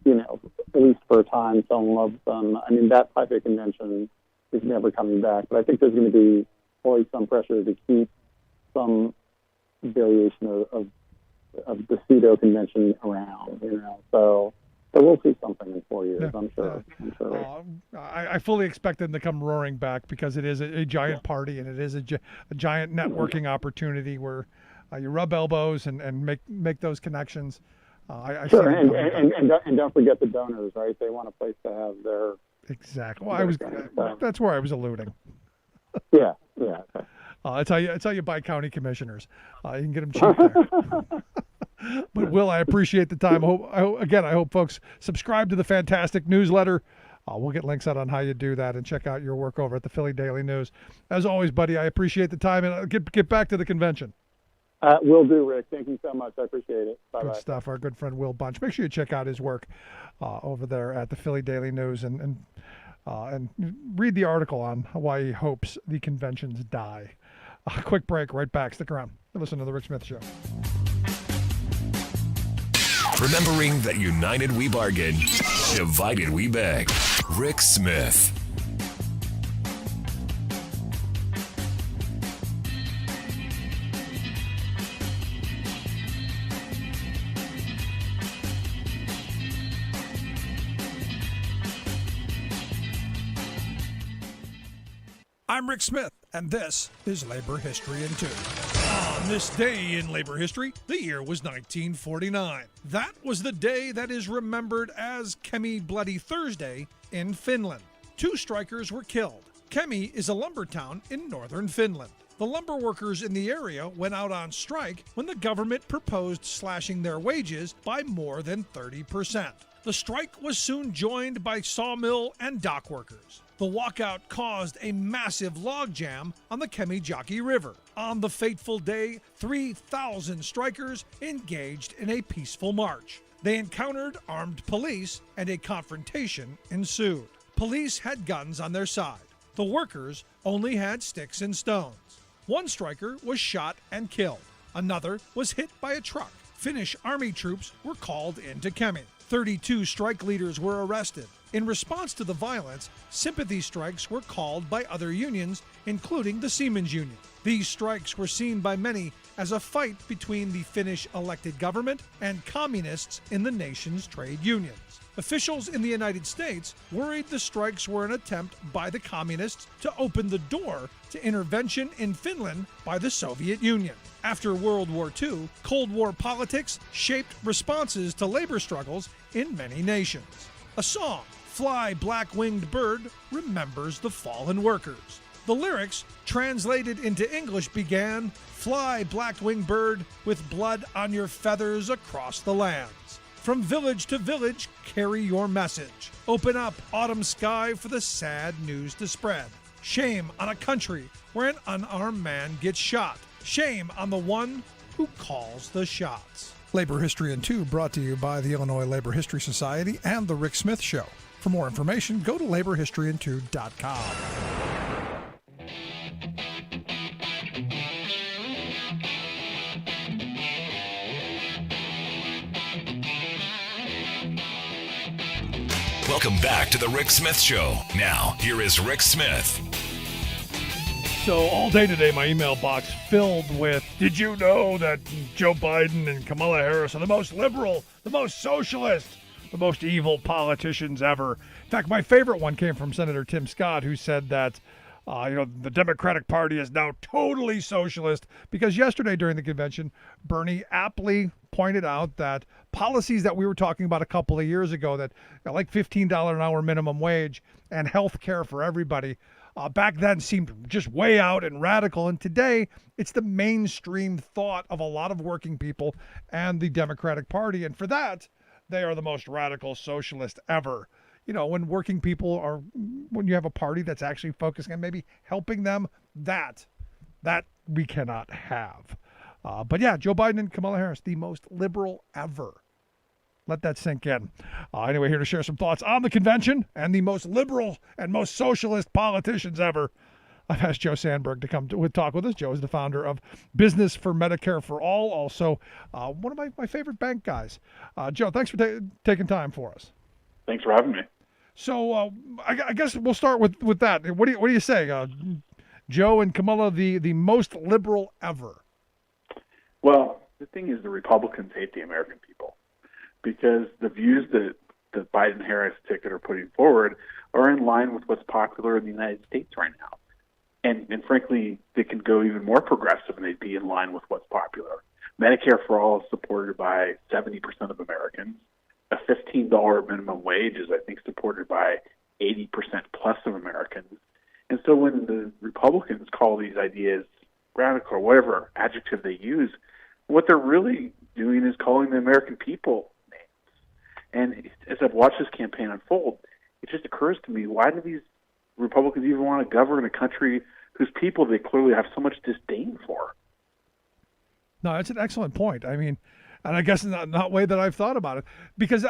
at least for a time, fell in love with them. I mean, that type of convention is never coming back. But I think there's going to be always some pressure to keep some variation of the pseudo convention around. So we'll see something in 4 years. I'm sure. I fully expect them to come roaring back, because it is a giant party, and it is a giant networking opportunity where you rub elbows and make those connections. Sure, and don't forget the donors, right? They want a place to have their exactly. Well, that's where I was alluding. Yeah. It's how you buy county commissioners. You can get them cheap there. But Will, I appreciate the time. I hope folks subscribe to the fantastic newsletter. We'll get links out on how you do that, and check out your work over at the Philly Daily News. As always, buddy, I appreciate the time, and I'll get back to the convention. Will do, Rick. Thank you so much. I appreciate it. Bye-bye. Good stuff. Our good friend Will Bunch. Make sure you check out his work over there at the Philly Daily News, and read the article on why he hopes the conventions die. Quick break. Right back. Stick around. Listen to the Rick Smith Show. Remembering that united we bargain, divided we beg. Rick Smith. I'm Rick Smith, and this is Labor History in 2. On this day in labor history, the year was 1949. That was the day that is remembered as Kemi Bloody Thursday in Finland. 2 strikers were killed. Kemi is a lumber town in northern Finland. The lumber workers in the area went out on strike when the government proposed slashing their wages by more than 30%. The strike was soon joined by sawmill and dock workers. The walkout caused a massive logjam on the Kemijoki River. On the fateful day, 3,000 strikers engaged in a peaceful march. They encountered armed police, and a confrontation ensued. Police had guns on their side. The workers only had sticks and stones. 1 striker was shot and killed. Another was hit by a truck. Finnish army troops were called into Kemi. 32 strike leaders were arrested. In response to the violence, sympathy strikes were called by other unions, including the Seamen's Union. These strikes were seen by many as a fight between the Finnish elected government and communists in the nation's trade unions. Officials in the United States worried the strikes were an attempt by the communists to open the door to intervention in Finland by the Soviet Union. After World War II, Cold War politics shaped responses to labor struggles in many nations. A song, Fly Black Winged Bird, remembers the fallen workers. The lyrics, translated into English, began, Fly Black Winged Bird, with blood on your feathers across the lands. From village to village, carry your message. Open up autumn sky for the sad news to spread. Shame on a country where an unarmed man gets shot. Shame on the one who calls the shots. Labor History in 2 brought to you by the Illinois Labor History Society and The Rick Smith Show. For more information, go to laborhistoryin2.com. Welcome back to the Rick Smith Show. Now, here is Rick Smith. So all day today, my email box filled with, did you know that Joe Biden and Kamala Harris are the most liberal, the most socialist, the most evil politicians ever? In fact, my favorite one came from Senator Tim Scott, who said that, the Democratic Party is now totally socialist, because yesterday during the convention, Bernie aptly pointed out that policies that we were talking about a couple of years ago, that like $15 an hour minimum wage and health care for everybody, back then seemed just way out and radical. And today, it's the mainstream thought of a lot of working people and the Democratic Party. And for that, they are the most radical socialist ever. When working people when you have a party that's actually focusing on maybe helping them, that we cannot have. But yeah, Joe Biden and Kamala Harris, the most liberal ever. Let that sink in. Anyway, here to share some thoughts on the convention and the most liberal and most socialist politicians ever. I've asked Joe Sandberg to come to talk with us. Joe is the founder of Business for Medicare for All, also one of my favorite bank guys. Joe, thanks for taking time for us. Thanks for having me. So I guess we'll start with that. What do you say, Joe and Kamala, the most liberal ever? Well, the thing is, the Republicans hate the American people because the views that the Biden-Harris ticket are putting forward are in line with what's popular in the United States right now. And frankly, they can go even more progressive and they'd be in line with what's popular. Medicare for All is supported by 70% of Americans. A $15 minimum wage is, I think, supported by 80% plus of Americans. And so when the Republicans call these ideas radical or whatever adjective they use, what they're really doing is calling the American people names. And as I've watched this campaign unfold, it just occurs to me, why do these Republicans even want to govern a country whose people they clearly have so much disdain for? No, that's an excellent point. I mean, and I guess not way that I've thought about it, because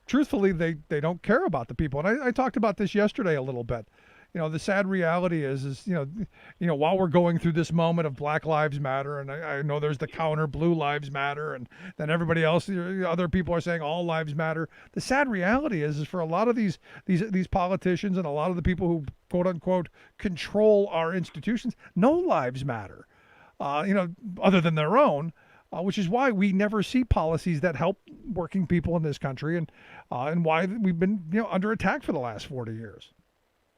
truthfully, they don't care about the people. And I talked about this yesterday a little bit. You know, the sad reality is you know, while we're going through this moment of Black Lives Matter, and I know there's the counter Blue Lives Matter, and then everybody else, other people are saying all lives matter. The sad reality is for a lot of these politicians and a lot of the people who quote unquote control our institutions, no lives matter. You know, other than their own. Which is why we never see policies that help working people in this country, and why we've been under attack for the last 40 years.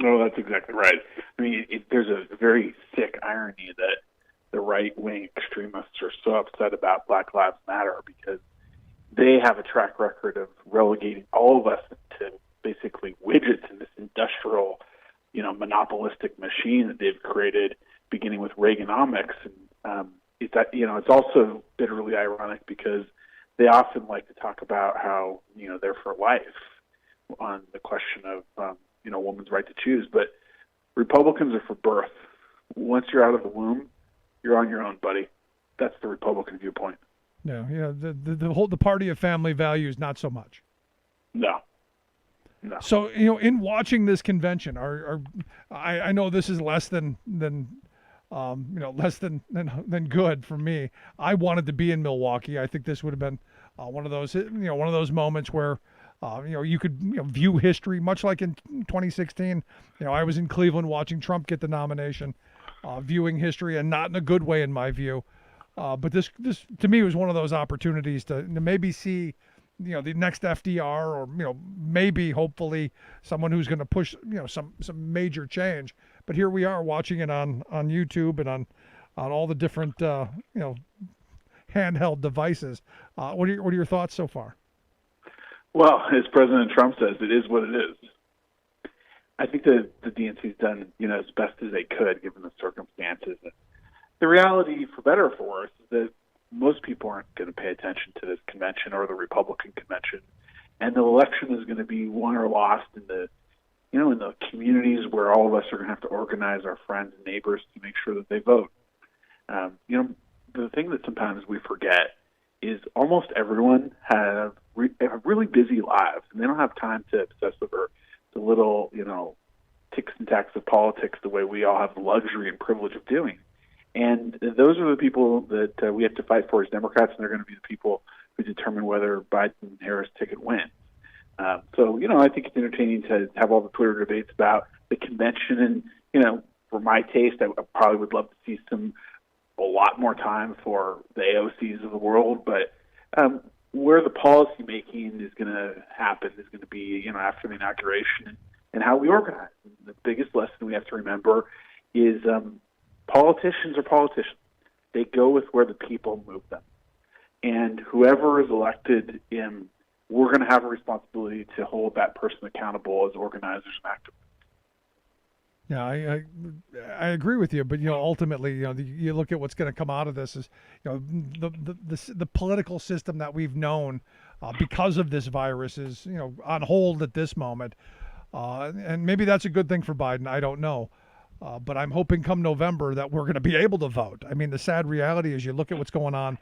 No, that's exactly right. I mean, there's a very sick irony that the right-wing extremists are so upset about Black Lives Matter because they have a track record of relegating all of us to basically widgets in this industrial, monopolistic machine that they've created, beginning with Reaganomics. And it's also bitterly ironic because they often like to talk about how they're for life on the question of a woman's right to choose, but Republicans are for birth. Once you're out of the womb, you're on your own, buddy. That's the Republican viewpoint. No, the party of family values, not so much. No. So in watching this convention, I know this is less than less than good for me. I wanted to be in Milwaukee. I think this would have been one of those moments where you could view history, much like in 2016. I was in Cleveland watching Trump get the nomination, viewing history, and not in a good way in my view. But this to me was one of those opportunities to maybe see the next FDR, or maybe hopefully someone who's going to push some major change. But here we are watching it on YouTube and on all the different handheld devices. What are your thoughts so far? Well, as President Trump says, it is what it is. I think that the DNC's done as best as they could given the circumstances. The reality, for better or for worse, is that most people aren't going to pay attention to this convention or the Republican convention, and the election is going to be won or lost in the in the communities where all of us are going to have to organize our friends and neighbors to make sure that they vote. The thing that sometimes we forget is almost everyone have really busy lives, and they don't have time to obsess over the little ticks and tacks of politics the way we all have the luxury and privilege of doing. And those are the people that we have to fight for as Democrats, and they're going to be the people who determine whether Biden and Harris ticket wins. So I think it's entertaining to have all the Twitter debates about the convention. And, for my taste, I probably would love to see a lot more time for the AOCs of the world. But where the policy making is going to happen is going to be, after the inauguration and how we organize. And the biggest lesson we have to remember is politicians are politicians. They go with where the people move them. And whoever is elected we're going to have a responsibility to hold that person accountable as organizers and activists. Yeah, I agree with you, but ultimately, you look at what's going to come out of this is, the political system that we've known because of this virus is, on hold at this moment, and maybe that's a good thing for Biden. I don't know, but I'm hoping come November that we're going to be able to vote. I mean, the sad reality is you look at what's going on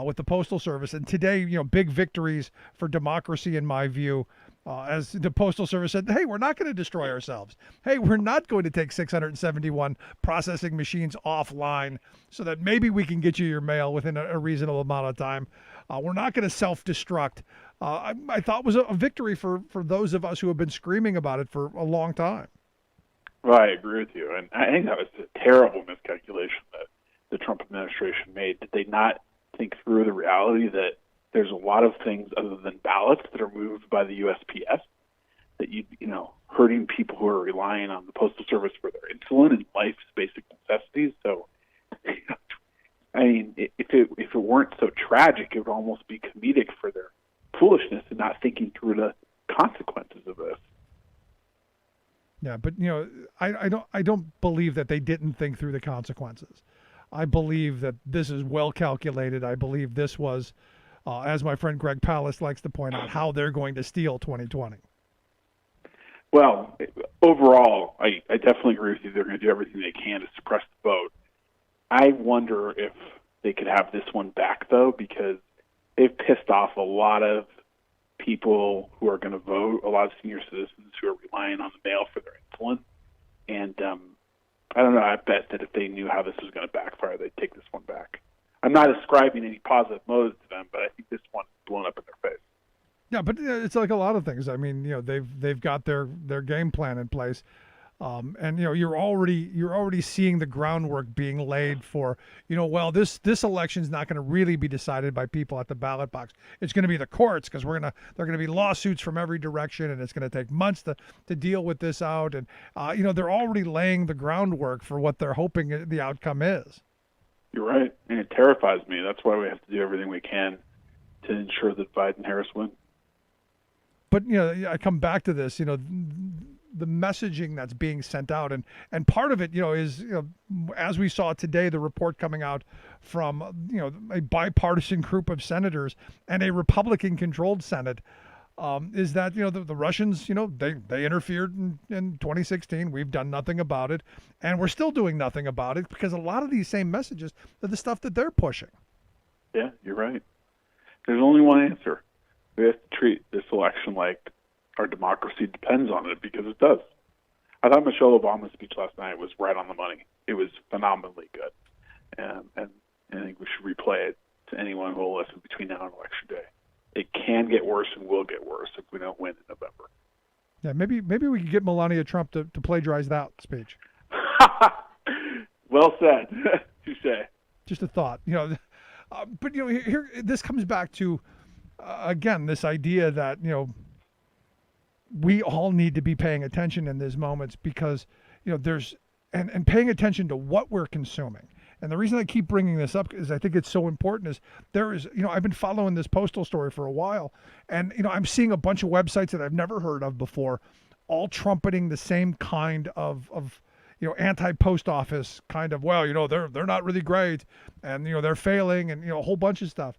with the Postal Service, and today, big victories for democracy in my view. As the Postal Service said, hey, we're not going to destroy ourselves. Hey, we're not going to take 671 processing machines offline so that maybe we can get you your mail within a reasonable amount of time. We're not going to self-destruct. I thought was a victory for those of us who have been screaming about it for a long time. Well, I agree with you. And I think that was a terrible miscalculation that the Trump administration made. Did they not think through the reality that there's a lot of things other than ballots that are moved by the USPS, that hurting people who are relying on the Postal Service for their insulin and life's basic necessities. So, I mean, if it weren't so tragic, it would almost be comedic for their foolishness and not thinking through the consequences of this. Yeah, but I don't believe that they didn't think through the consequences. I believe that this is well calculated. I believe this was, as my friend Greg Palast likes to point out, how they're going to steal 2020. Well, overall, I definitely agree with you. They're going to do everything they can to suppress the vote. I wonder if they could have this one back, though, because they've pissed off a lot of people who are going to vote, a lot of senior citizens who are relying on the mail for their insulin. And I don't know, I bet that if they knew how this was going to backfire, they'd take this one back. I'm not ascribing any positive motives to them, but I think this one is blown up in their face. Yeah, but it's like a lot of things. I mean, they've got their game plan in place, and you're already seeing the groundwork being laid for this election's not going to really be decided by people at the ballot box. It's going to be the courts because there are going to be lawsuits from every direction, and it's going to take months to deal with this out. And they're already laying the groundwork for what they're hoping the outcome is. You're right, and it terrifies me. That's why we have to do everything we can to ensure that Biden and Harris win. But I come back to this. The messaging that's being sent out, and part of it, is as we saw today, the report coming out from a bipartisan group of senators and a Republican-controlled Senate, is that the Russians, they interfered in 2016. We've done nothing about it, and we're still doing nothing about it because a lot of these same messages are the stuff that they're pushing. Yeah, you're right. There's only one answer. We have to treat this election like our democracy depends on it, because it does. I thought Michelle Obama's speech last night was right on the money. It was phenomenally good. And I think we should replay it to anyone who will listen between now and Election Day. It can get worse and will get worse if we don't win in November. Yeah, maybe we could get Melania Trump to plagiarize that speech. Well said. Touche. Just a thought. But here this comes back to again this idea that we all need to be paying attention in these moments, because there's and paying attention to what we're consuming. And the reason I keep bringing this up is I think it's so important. Is there is I've been following this postal story for a while, and I'm seeing a bunch of websites that I've never heard of before, all trumpeting the same kind of anti-post office kind of, they're not really great, and they're failing, and a whole bunch of stuff.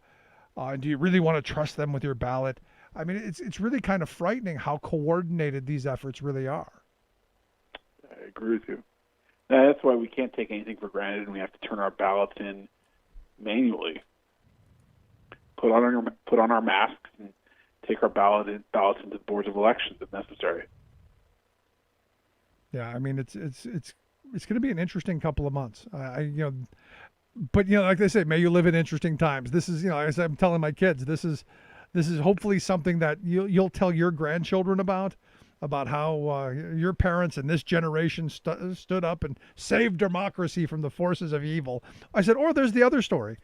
Do you really want to trust them with your ballot? I mean, it's really kind of frightening how coordinated these efforts really are. I agree with you. That's why we can't take anything for granted, and we have to turn our ballots in manually. Put on our masks and take our ballots into the boards of elections if necessary. Yeah, I mean it's going to be an interesting couple of months. But like they say, may you live in interesting times. This is as I'm telling my kids, this is hopefully something that you'll tell your grandchildren about how your parents and this generation stood up and saved democracy from the forces of evil. I said, or there's the other story.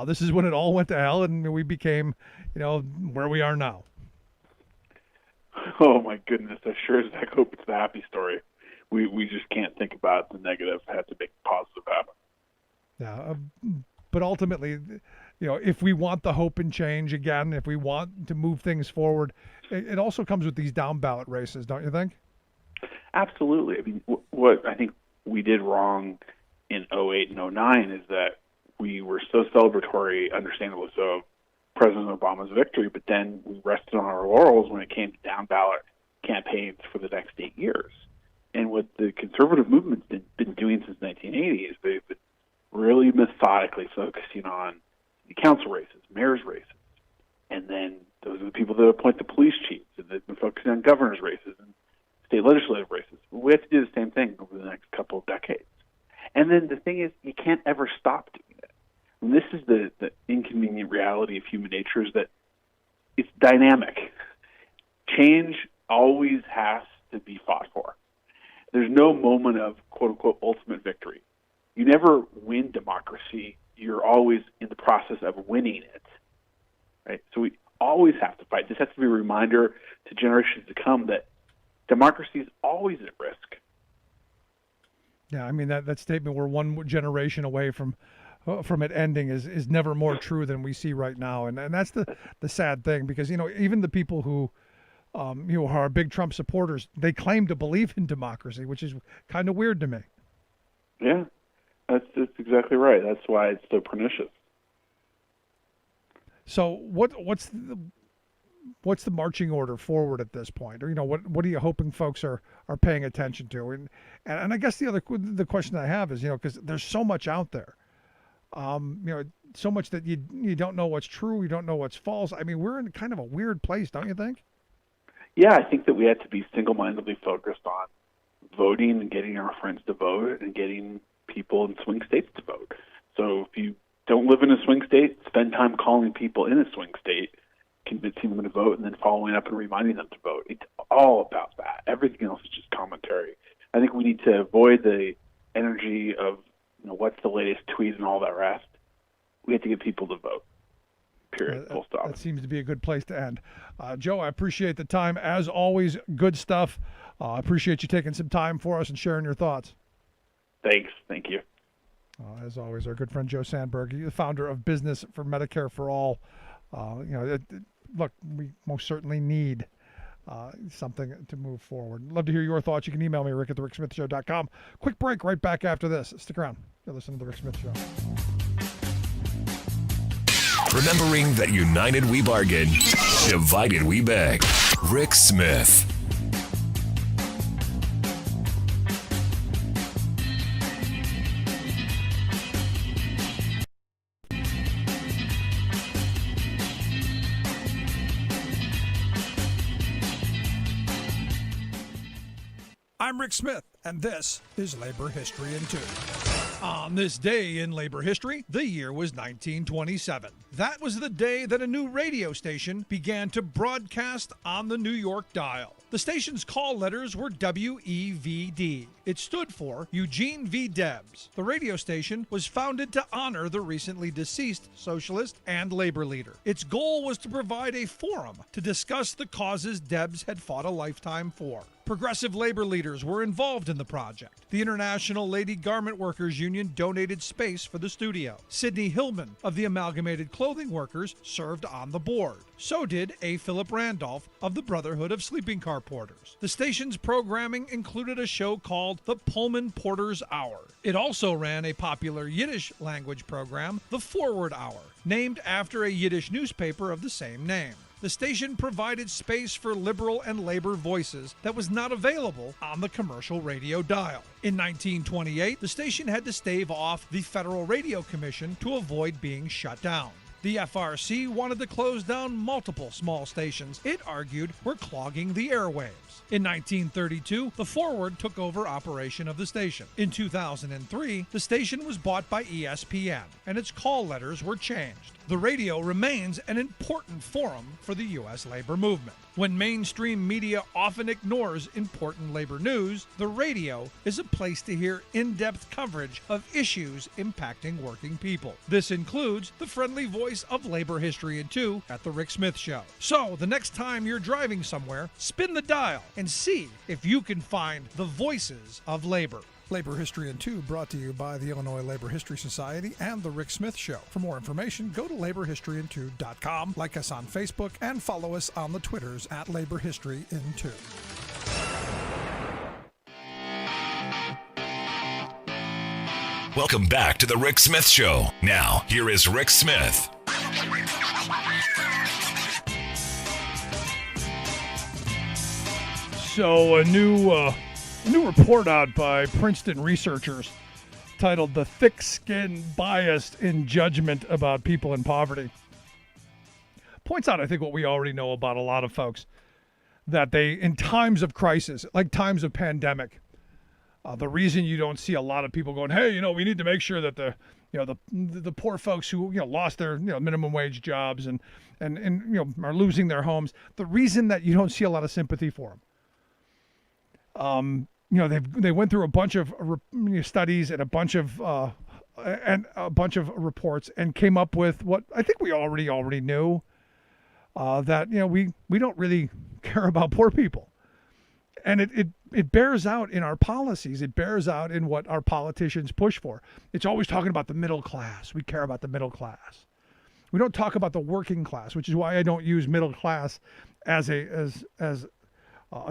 This is when it all went to hell and we became, where we are now. Oh my goodness! I sure as heck hope it's the happy story. We just can't think about the negative. Have to make the positive happen. Yeah, but ultimately, if we want the hope and change again, if we want to move things forward, it also comes with these down ballot races, don't you think? Absolutely. I mean, what I think we did wrong in 2008 and 2009 is that we were so celebratory, understandably so, of President Obama's victory, but then we rested on our laurels when it came to down ballot campaigns for the next 8 years. And what the conservative movement's been doing since 1980 is they've been really methodically focusing on the council races, mayor's races, and then Those are the people that appoint the police chiefs, and they've been focusing on governor's races and state legislative races. We have to do the same thing over the next couple of decades. And then the thing is, you can't ever stop doing it. And this is the inconvenient reality of human nature, is that it's dynamic. Change always has to be fought for. There's no moment of quote-unquote ultimate victory. You never win democracy. You're always in the process of winning it. Right? So we always have to fight. This has to be a reminder to generations to come that democracy is always at risk. Yeah, I mean, that statement, we're one generation away from it ending, is never more true than we see right now. And that's the sad thing, because, even the people who are big Trump supporters, they claim to believe in democracy, which is kind of weird to me. Yeah, that's exactly right. That's why it's so pernicious. So what's the marching order forward at this point? Or what are you hoping folks are paying attention to? And I guess the question I have is, because there's so much out there, so much that you don't know what's true, you don't know what's false. I mean, we're in kind of a weird place, don't you think? Yeah, I think that we have to be single-mindedly focused on voting and getting our friends to vote and getting people in swing states to vote. So if you don't live in a swing state, spend time calling people in a swing state, convincing them to vote, and then following up and reminding them to vote. It's all about that. Everything else is just commentary. I think we need to avoid the energy of, what's the latest tweet and all that rest. We have to get people to vote. Period. Full stop. That seems to be a good place to end. Joe, I appreciate the time. As always, good stuff. I appreciate you taking some time for us and sharing your thoughts. Thanks. Thank you. As always, our good friend Joe Sandberg, the founder of Business for Medicare for All. Look, we most certainly need something to move forward. Love to hear your thoughts. You can email me, rick@thericksmithshow.com. Quick break right back after this. Stick around. You're listening to The Rick Smith Show. Remembering that united we bargain, divided we beg. Rick Smith. I'm Rick Smith, and this is Labor History in 2. On this day in labor history, the year was 1927. That was the day that a new radio station began to broadcast on the New York dial. The station's call letters were WEVD. It stood for Eugene V. Debs. The radio station was founded to honor the recently deceased socialist and labor leader. Its goal was to provide a forum to discuss the causes Debs had fought a lifetime for. Progressive labor leaders were involved in the project. The International Lady Garment Workers Union donated space for the studio. Sidney Hillman of the Amalgamated Clothing Workers served on the board. So did A. Philip Randolph of the Brotherhood of Sleeping Car Porters. The station's programming included a show called The Pullman Porter's Hour. It also ran a popular Yiddish language program, The Forward Hour, named after a Yiddish newspaper of the same name. The station provided space for liberal and labor voices that was not available on the commercial radio dial. In 1928, the station had to stave off the Federal Radio Commission to avoid being shut down. The FRC wanted to close down multiple small stations it argued were clogging the airwaves. In 1932, the Forward took over operation of the station. In 2003, the station was bought by ESPN, and its call letters were changed. The radio remains an important forum for the U.S. labor movement. When mainstream media often ignores important labor news, the radio is a place to hear in-depth coverage of issues impacting working people. This includes the friendly voice of Labor History in 2 at The Rick Smith Show. So, the next time you're driving somewhere, spin the dial and see if you can find the voices of labor. Labor History in 2 brought to you by the Illinois Labor History Society and The Rick Smith Show. For more information, go to laborhistoryin2.com, like us on Facebook, and follow us on the Twitters at Labor History in 2. Welcome back to The Rick Smith Show. Now, here is Rick Smith. So, a new report out by Princeton researchers titled "The Thick-Skinned Bias in Judgment About People in Poverty." points out, I think, what we already know about a lot of folks, that they, in times of crisis, like times of pandemic, the reason you don't see a lot of people going, hey, we need to make sure that the poor folks who lost their minimum wage jobs and are losing their homes, the reason that you don't see a lot of sympathy for them, they went through a bunch of studies and a bunch of reports and came up with what I think we already knew, that we don't really care about poor people. And it bears out in our policies. It bears out in what our politicians push for. It's always talking about the middle class. We care about the middle class. We don't talk about the working class, which is why I don't use middle class as a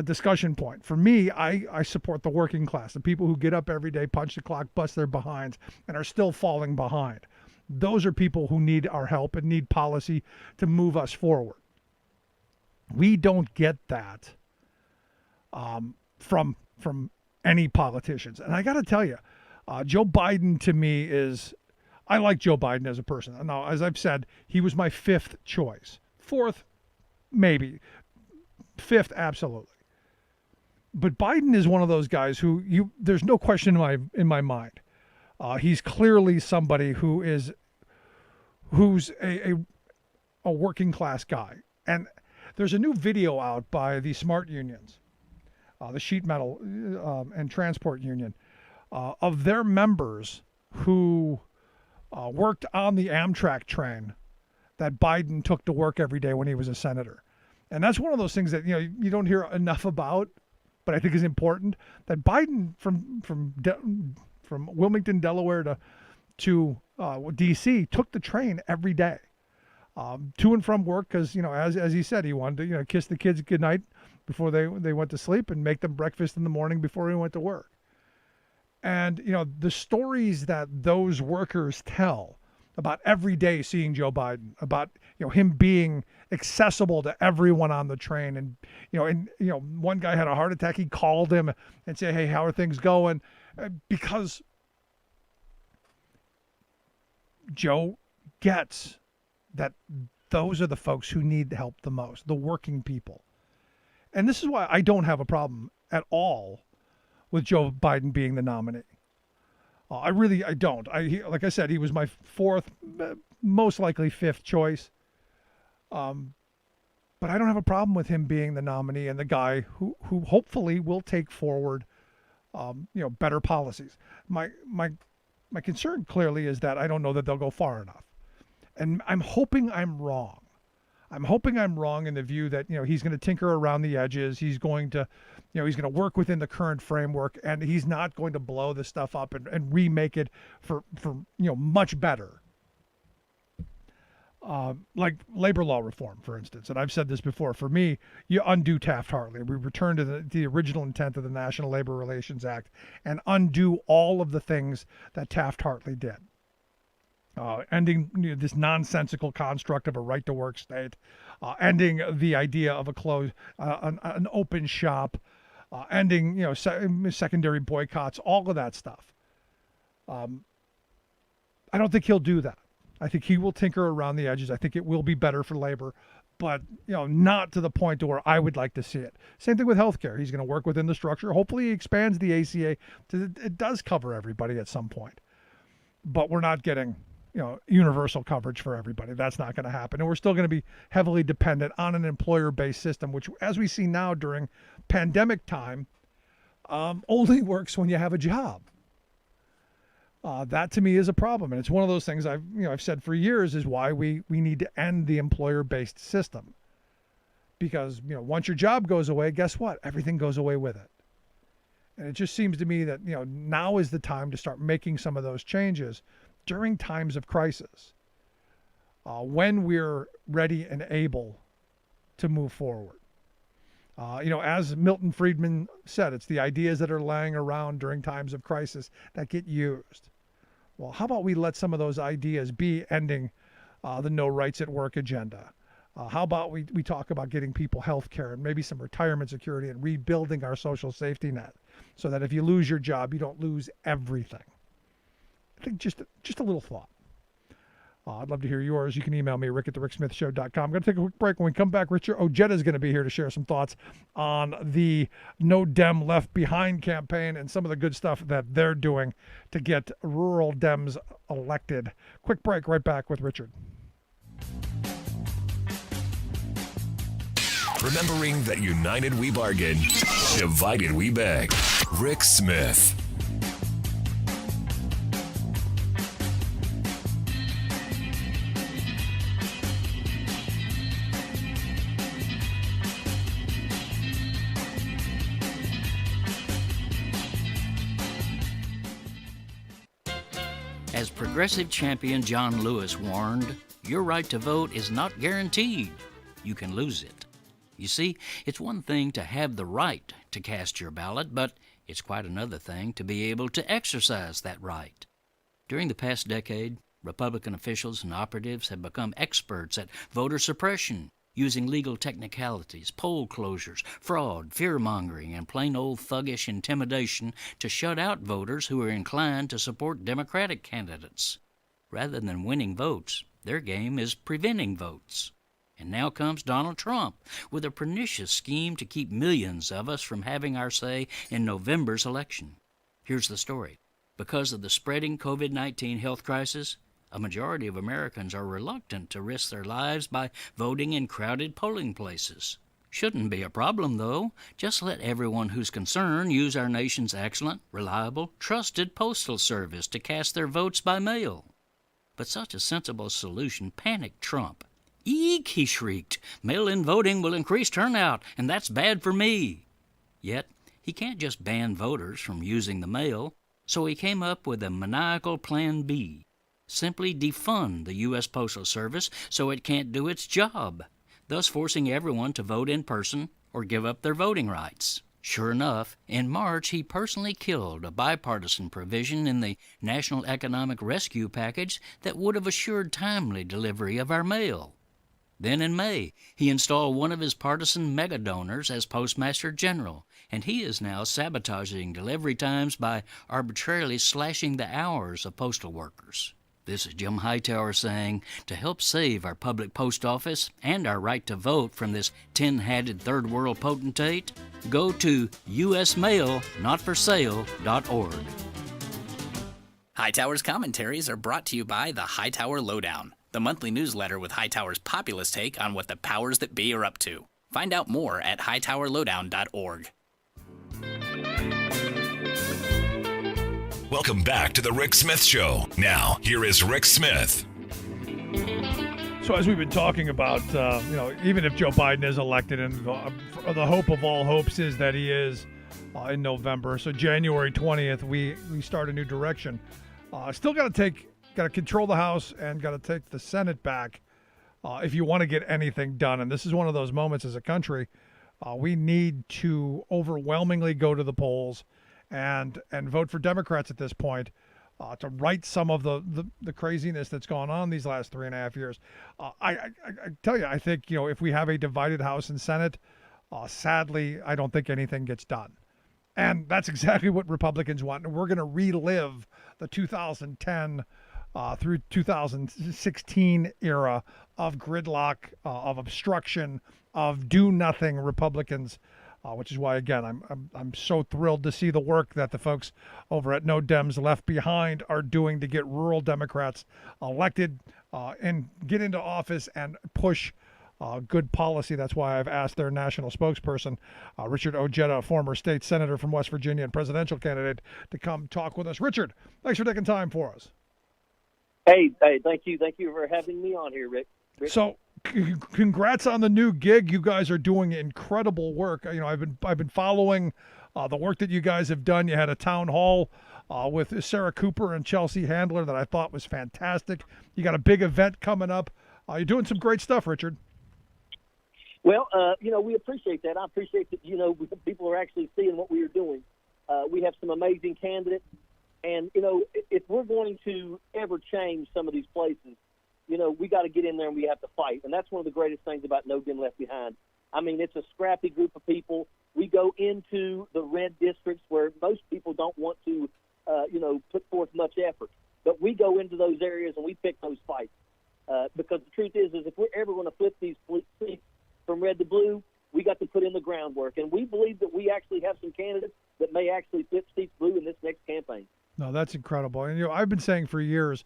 discussion point. For me, I support the working class, the people who get up every day, punch the clock, bust their behinds, and are still falling behind. Those are people who need our help and need policy to move us forward. We don't get that from any politicians. And I got to tell you, Joe Biden to me I like Joe Biden as a person. Now, as I've said, he was my fifth choice. Fourth, maybe. Fifth, absolutely. But Biden is one of those guys who there's no question in my mind. He's clearly somebody who's a working class guy. And there's a new video out by the SMART unions, the sheet metal and transport union, of their members who worked on the Amtrak train that Biden took to work every day when he was a senator. And that's one of those things that you don't hear enough about, but I think is important. That Biden from Wilmington, Delaware to D.C. took the train every day, to and from work, because as he said, he wanted to kiss the kids goodnight before they went to sleep and make them breakfast in the morning before he went to work. And the stories that those workers tell about every day seeing Joe Biden, about him being accessible to everyone on the train, and one guy had a heart attack. He called him and said, "Hey, how are things going?" Because Joe gets that those are the folks who need help the most, the working people. And this is why I don't have a problem at all with Joe Biden being the nominee. I don't. Like I said, he was my fourth, most likely fifth choice. But I don't have a problem with him being the nominee and the guy who hopefully will take forward, better policies. My concern clearly is that I don't know that they'll go far enough. And I'm hoping I'm wrong. I'm hoping I'm wrong in the view that, he's going to tinker around the edges. He's going to, he's going to work within the current framework, and he's not going to blow the stuff up and remake it for much better. Like labor law reform, for instance. And I've said this before. For me, you undo Taft-Hartley. We return to the original intent of the National Labor Relations Act and undo all of the things that Taft-Hartley did. Ending this nonsensical construct of a right-to-work state, ending the idea of a closed, an open shop, ending secondary boycotts, all of that stuff. I don't think he'll do that. I think he will tinker around the edges. I think it will be better for labor, but not to the point to where I would like to see it. Same thing with healthcare. He's going to work within the structure. Hopefully, he expands the ACA it does cover everybody at some point, but we're not getting universal coverage for everybody. That's not going to happen. And we're still going to be heavily dependent on an employer-based system, which, as we see now during pandemic time, only works when you have a job. That to me is a problem. And it's one of those things I've said for years is why we need to end the employer-based system. Because, once your job goes away, guess what? Everything goes away with it. And it just seems to me that, now is the time to start making some of those changes during times of crisis, when we're ready and able to move forward. As Milton Friedman said, it's the ideas that are lying around during times of crisis that get used. Well, how about we let some of those ideas be ending the no rights at work agenda? How about we talk about getting people health care and maybe some retirement security and rebuilding our social safety net so that if you lose your job, you don't lose everything. I think just a little thought. I'd love to hear yours. You can email me, rick@thericksmithshow.com. I'm going to take a quick break. When we come back, Richard Ojeda is going to be here to share some thoughts on the No Dem Left Behind campaign and some of the good stuff that they're doing to get rural Dems elected. Quick break, right back with Richard. Remembering that united we bargain, divided we beg. Rick Smith. As progressive champion John Lewis warned, your right to vote is not guaranteed. You can lose it. You see, it's one thing to have the right to cast your ballot, but it's quite another thing to be able to exercise that right. During the past decade, Republican officials and operatives have become experts at voter suppression, using legal technicalities, poll closures, fraud, fear-mongering, and plain old thuggish intimidation to shut out voters who are inclined to support Democratic candidates. Rather than winning votes, their game is preventing votes. And now comes Donald Trump with a pernicious scheme to keep millions of us from having our say in November's election. Here's the story. Because of the spreading COVID-19 health crisis, a majority of Americans are reluctant to risk their lives by voting in crowded polling places. Shouldn't be a problem, though. Just let everyone who's concerned use our nation's excellent, reliable, trusted postal service to cast their votes by mail. But such a sensible solution panicked Trump. "Eek," he shrieked, "mail-in voting will increase turnout, and that's bad for me." Yet, he can't just ban voters from using the mail, so he came up with a maniacal Plan B. Simply defund the U.S. Postal Service so it can't do its job, thus forcing everyone to vote in person or give up their voting rights. Sure enough, in March he personally killed a bipartisan provision in the National Economic Rescue Package that would have assured timely delivery of our mail. Then in May, he installed one of his partisan mega-donors as Postmaster General, and he is now sabotaging delivery times by arbitrarily slashing the hours of postal workers. This is Jim Hightower saying, to help save our public post office and our right to vote from this tin-hatted third world potentate, go to usmailnotforsale.org. Hightower's commentaries are brought to you by the Hightower Lowdown, the monthly newsletter with Hightower's populist take on what the powers that be are up to. Find out more at hightowerlowdown.org. Welcome back to the Rick Smith Show. Now, here is Rick Smith. So as we've been talking about, even if Joe Biden is elected, and the hope of all hopes is that he is in November. So January 20th, we start a new direction. Still got to control the House and got to take the Senate back if you want to get anything done. And this is one of those moments as a country. We need to overwhelmingly go to the polls and vote for Democrats at this point to right some of the craziness that's gone on these last 3.5 years. I tell you, I think, if we have a divided House and Senate, sadly, I don't think anything gets done. And that's exactly what Republicans want. And we're going to relive the 2010 through 2016 era of gridlock, of obstruction, of do-nothing Republicans, which is why, again, I'm so thrilled to see the work that the folks over at No Dems Left Behind are doing to get rural Democrats elected and get into office and push good policy. That's why I've asked their national spokesperson, Richard Ojeda, a former state senator from West Virginia and presidential candidate, to come talk with us. Richard, thanks for taking time for us. Hey, thank you for having me on here, Rick. So, congrats on the new gig. You guys are doing incredible work. I've been following the work that you guys have done. You had a town hall with Sarah Cooper and Chelsea Handler that I thought was fantastic. You got a big event coming up. You're doing some great stuff, Richard. Well, we appreciate that. I appreciate that, people are actually seeing what we are doing. We have some amazing candidates. And, if we're going to ever change some of these places, we got to get in there and we have to fight. And that's one of the greatest things about No Dem Left Behind. I mean, it's a scrappy group of people. We go into the red districts where most people don't want to, put forth much effort. But we go into those areas and we pick those fights. because the truth is if we're ever going to flip these seats from red to blue, we got to put in the groundwork. And we believe that we actually have some candidates that may actually flip seats blue in this next campaign. No, that's incredible. And I've been saying for years,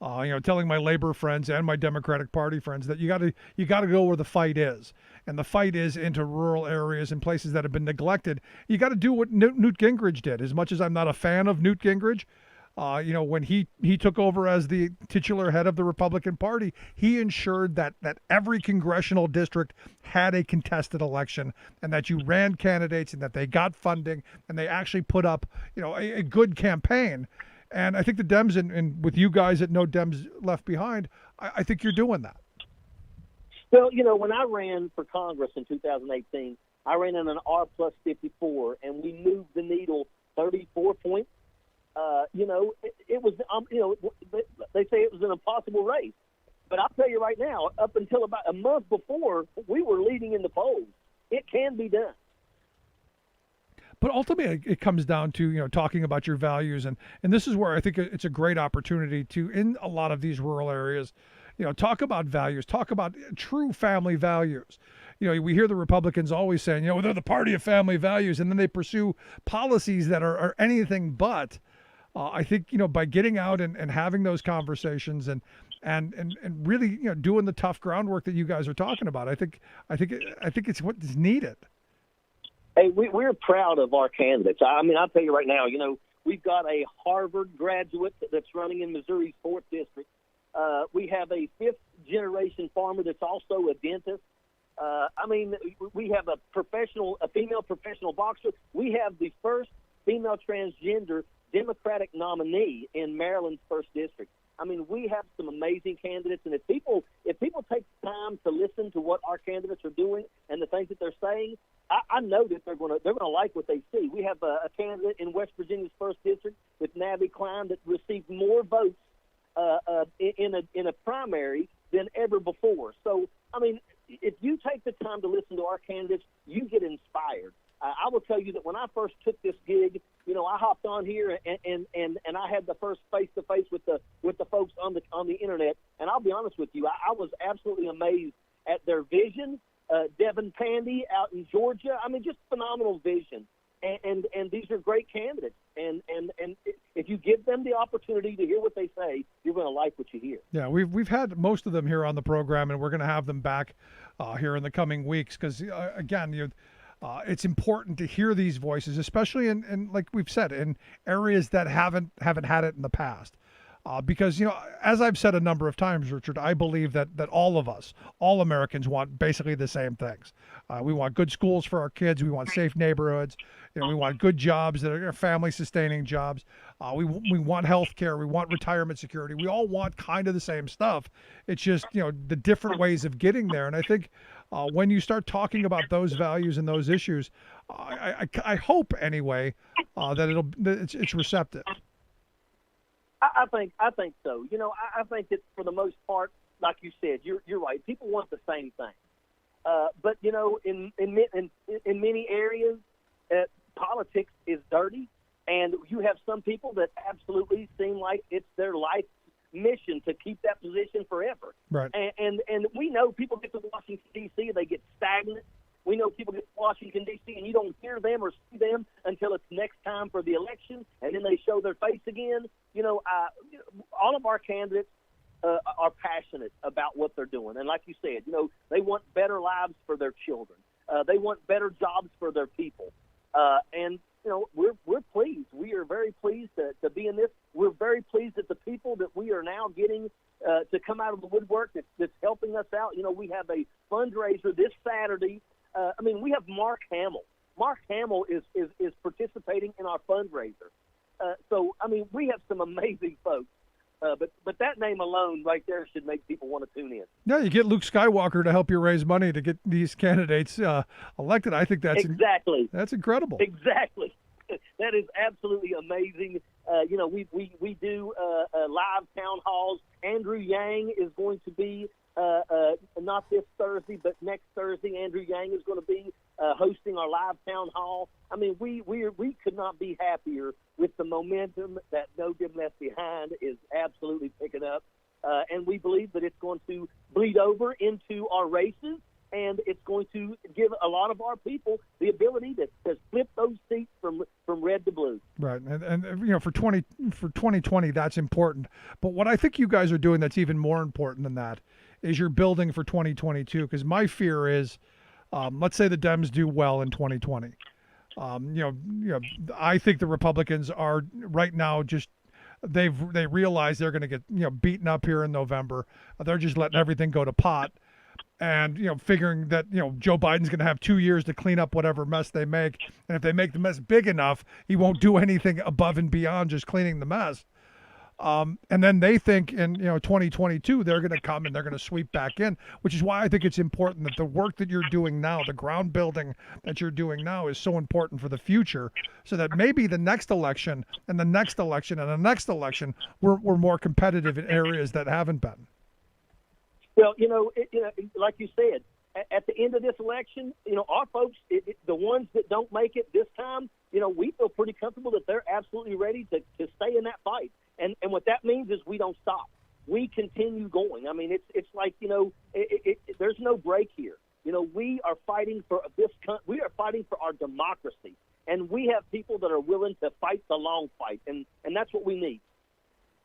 telling my labor friends and my Democratic Party friends that you got to go where the fight is, and the fight is into rural areas and places that have been neglected. You got to do what Newt Gingrich did. As much as I'm not a fan of Newt Gingrich, when he took over as the titular head of the Republican Party, he ensured that every congressional district had a contested election, and that you ran candidates and that they got funding and they actually put up, a good campaign. And I think the Dems, and with you guys at No Dems Left Behind, I think you're doing that. Well, when I ran for Congress in 2018, I ran in an R plus 54, and we moved the needle 34 points. It was, they say it was an impossible race. But I'll tell you right now, up until about a month before, we were leading in the polls. It can be done. But ultimately, it comes down to, talking about your values. And this is where I think it's a great opportunity to, in a lot of these rural areas, talk about values, talk about true family values. We hear the Republicans always saying, they're the party of family values, and then they pursue policies that are anything but. I think, by getting out and having those conversations and really, doing the tough groundwork that you guys are talking about, I think it's what is needed. Hey, we're proud of our candidates. I'll tell you right now, we've got a Harvard graduate that's running in Missouri's 4th district. We have a 5th-generation farmer that's also a dentist. We have a female professional boxer. We have the first female transgender Democratic nominee in Maryland's 1st district. We have some amazing candidates, and if people take time to listen to what our candidates are doing and the things that they're saying, I know that they're going to like what they see. We have a candidate in West Virginia's 1st district with Nabby Klein that received more votes in a primary than ever before. So, if you take the time to listen to our candidates, you get inspired. I will tell you that when I first took this gig, I hopped on here and I had the first face-to-face with the folks on the internet, and I'll be honest with you, I was absolutely amazed at their vision. Devin Pandy out in Georgia, just phenomenal vision, and these are great candidates, and if you give them the opportunity to hear what they say, you're going to like what you hear. Yeah, we've had most of them here on the program, and we're going to have them back here in the coming weeks because again, it's important to hear these voices, especially in like we've said, in areas that haven't had it in the past. Because, as I've said a number of times, Richard, I believe that all of us, all Americans, want basically the same things. We want good schools for our kids. We want safe neighborhoods. We want good jobs that are family-sustaining jobs. We want health care. We want retirement security. We all want kind of the same stuff. It's just, the different ways of getting there. And I think when you start talking about those values and those issues, I hope anyway that it's receptive. I think so. I think that for the most part, like you said, you're right. People want the same thing. But in many areas, politics is dirty, and you have some people that absolutely seem like it's their life mission to keep that position forever. Right. And we know people get to Washington D.C. they get stagnant. We know people get to Washington, D.C., and you don't hear them or see them until it's next time for the election, and then they show their face again. All of our candidates are passionate about what they're doing. And like you said, they want better lives for their children. They want better jobs for their people. And we're pleased. We are very pleased to be in this. We're very pleased that the people that we are now getting to come out of the woodwork that's helping us out. We have a fundraiser this Saturday. We have Mark Hamill. Mark Hamill is participating in our fundraiser. So we have some amazing folks. But that name alone right there should make people want to tune in. Yeah, you get Luke Skywalker to help you raise money to get these candidates elected. I think that's exactly. That's incredible. Exactly. That is absolutely amazing. We do live town halls. Andrew Yang is going to be not this Thursday, but next Thursday. Andrew Yang is going to be hosting our live town hall. We could not be happier with the momentum that No Dim Left Behind is absolutely picking up. and we believe that it's going to bleed over into our races, and it's going to give a lot of our people the ability to flip those seats from red to blue. Right, and for 2020, that's important. But what I think you guys are doing that's even more important than that is you're building for 2022. Because my fear is, let's say the Dems do well in 2020. I think the Republicans are right now just they realize they're going to get beaten up here in November. They're just letting everything go to pot. And figuring that Joe Biden's going to have 2 years to clean up whatever mess they make, and if they make the mess big enough, he won't do anything above and beyond just cleaning the mess. And then they think in 2022 they're going to come and they're going to sweep back in, which is why I think it's important that the work that you're doing now, the ground building that you're doing now, is so important for the future, so that maybe the next election and the next election and the next election we're more competitive in areas that haven't been. Well, like you said, at the end of this election, our folks, the ones that don't make it this time, we feel pretty comfortable that they're absolutely ready to stay in that fight. And what that means is we don't stop. We continue going. I mean, it's like, there's no break here. We are fighting for we are fighting for our democracy. And we have people that are willing to fight the long fight. And that's what we need.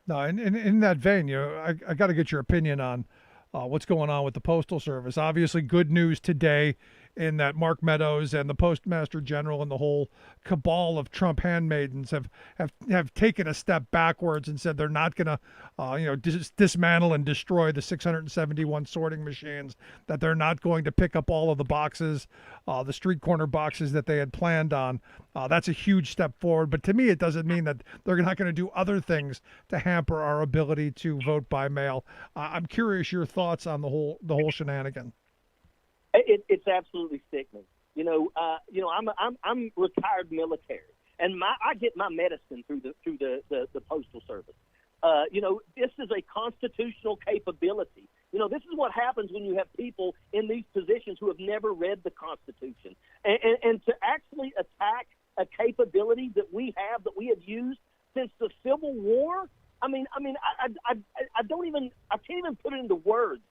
No, and in that vein, I got to get your opinion on what's going on with the Postal Service. Obviously, good news today in that Mark Meadows and the Postmaster General and the whole cabal of Trump handmaidens have taken a step backwards and said they're not going to dismantle and destroy the 671 sorting machines, that they're not going to pick up all of the boxes, the street corner boxes that they had planned on. That's a huge step forward. But to me, it doesn't mean that they're not going to do other things to hamper our ability to vote by mail. I'm curious your thoughts on the whole shenanigan. It's absolutely sickening. I'm retired military, and I get my medicine through the Postal Service. This is a constitutional capability. This is what happens when you have people in these positions who have never read the Constitution, and to actually attack a capability that we have used since the Civil War. I can't even put it into words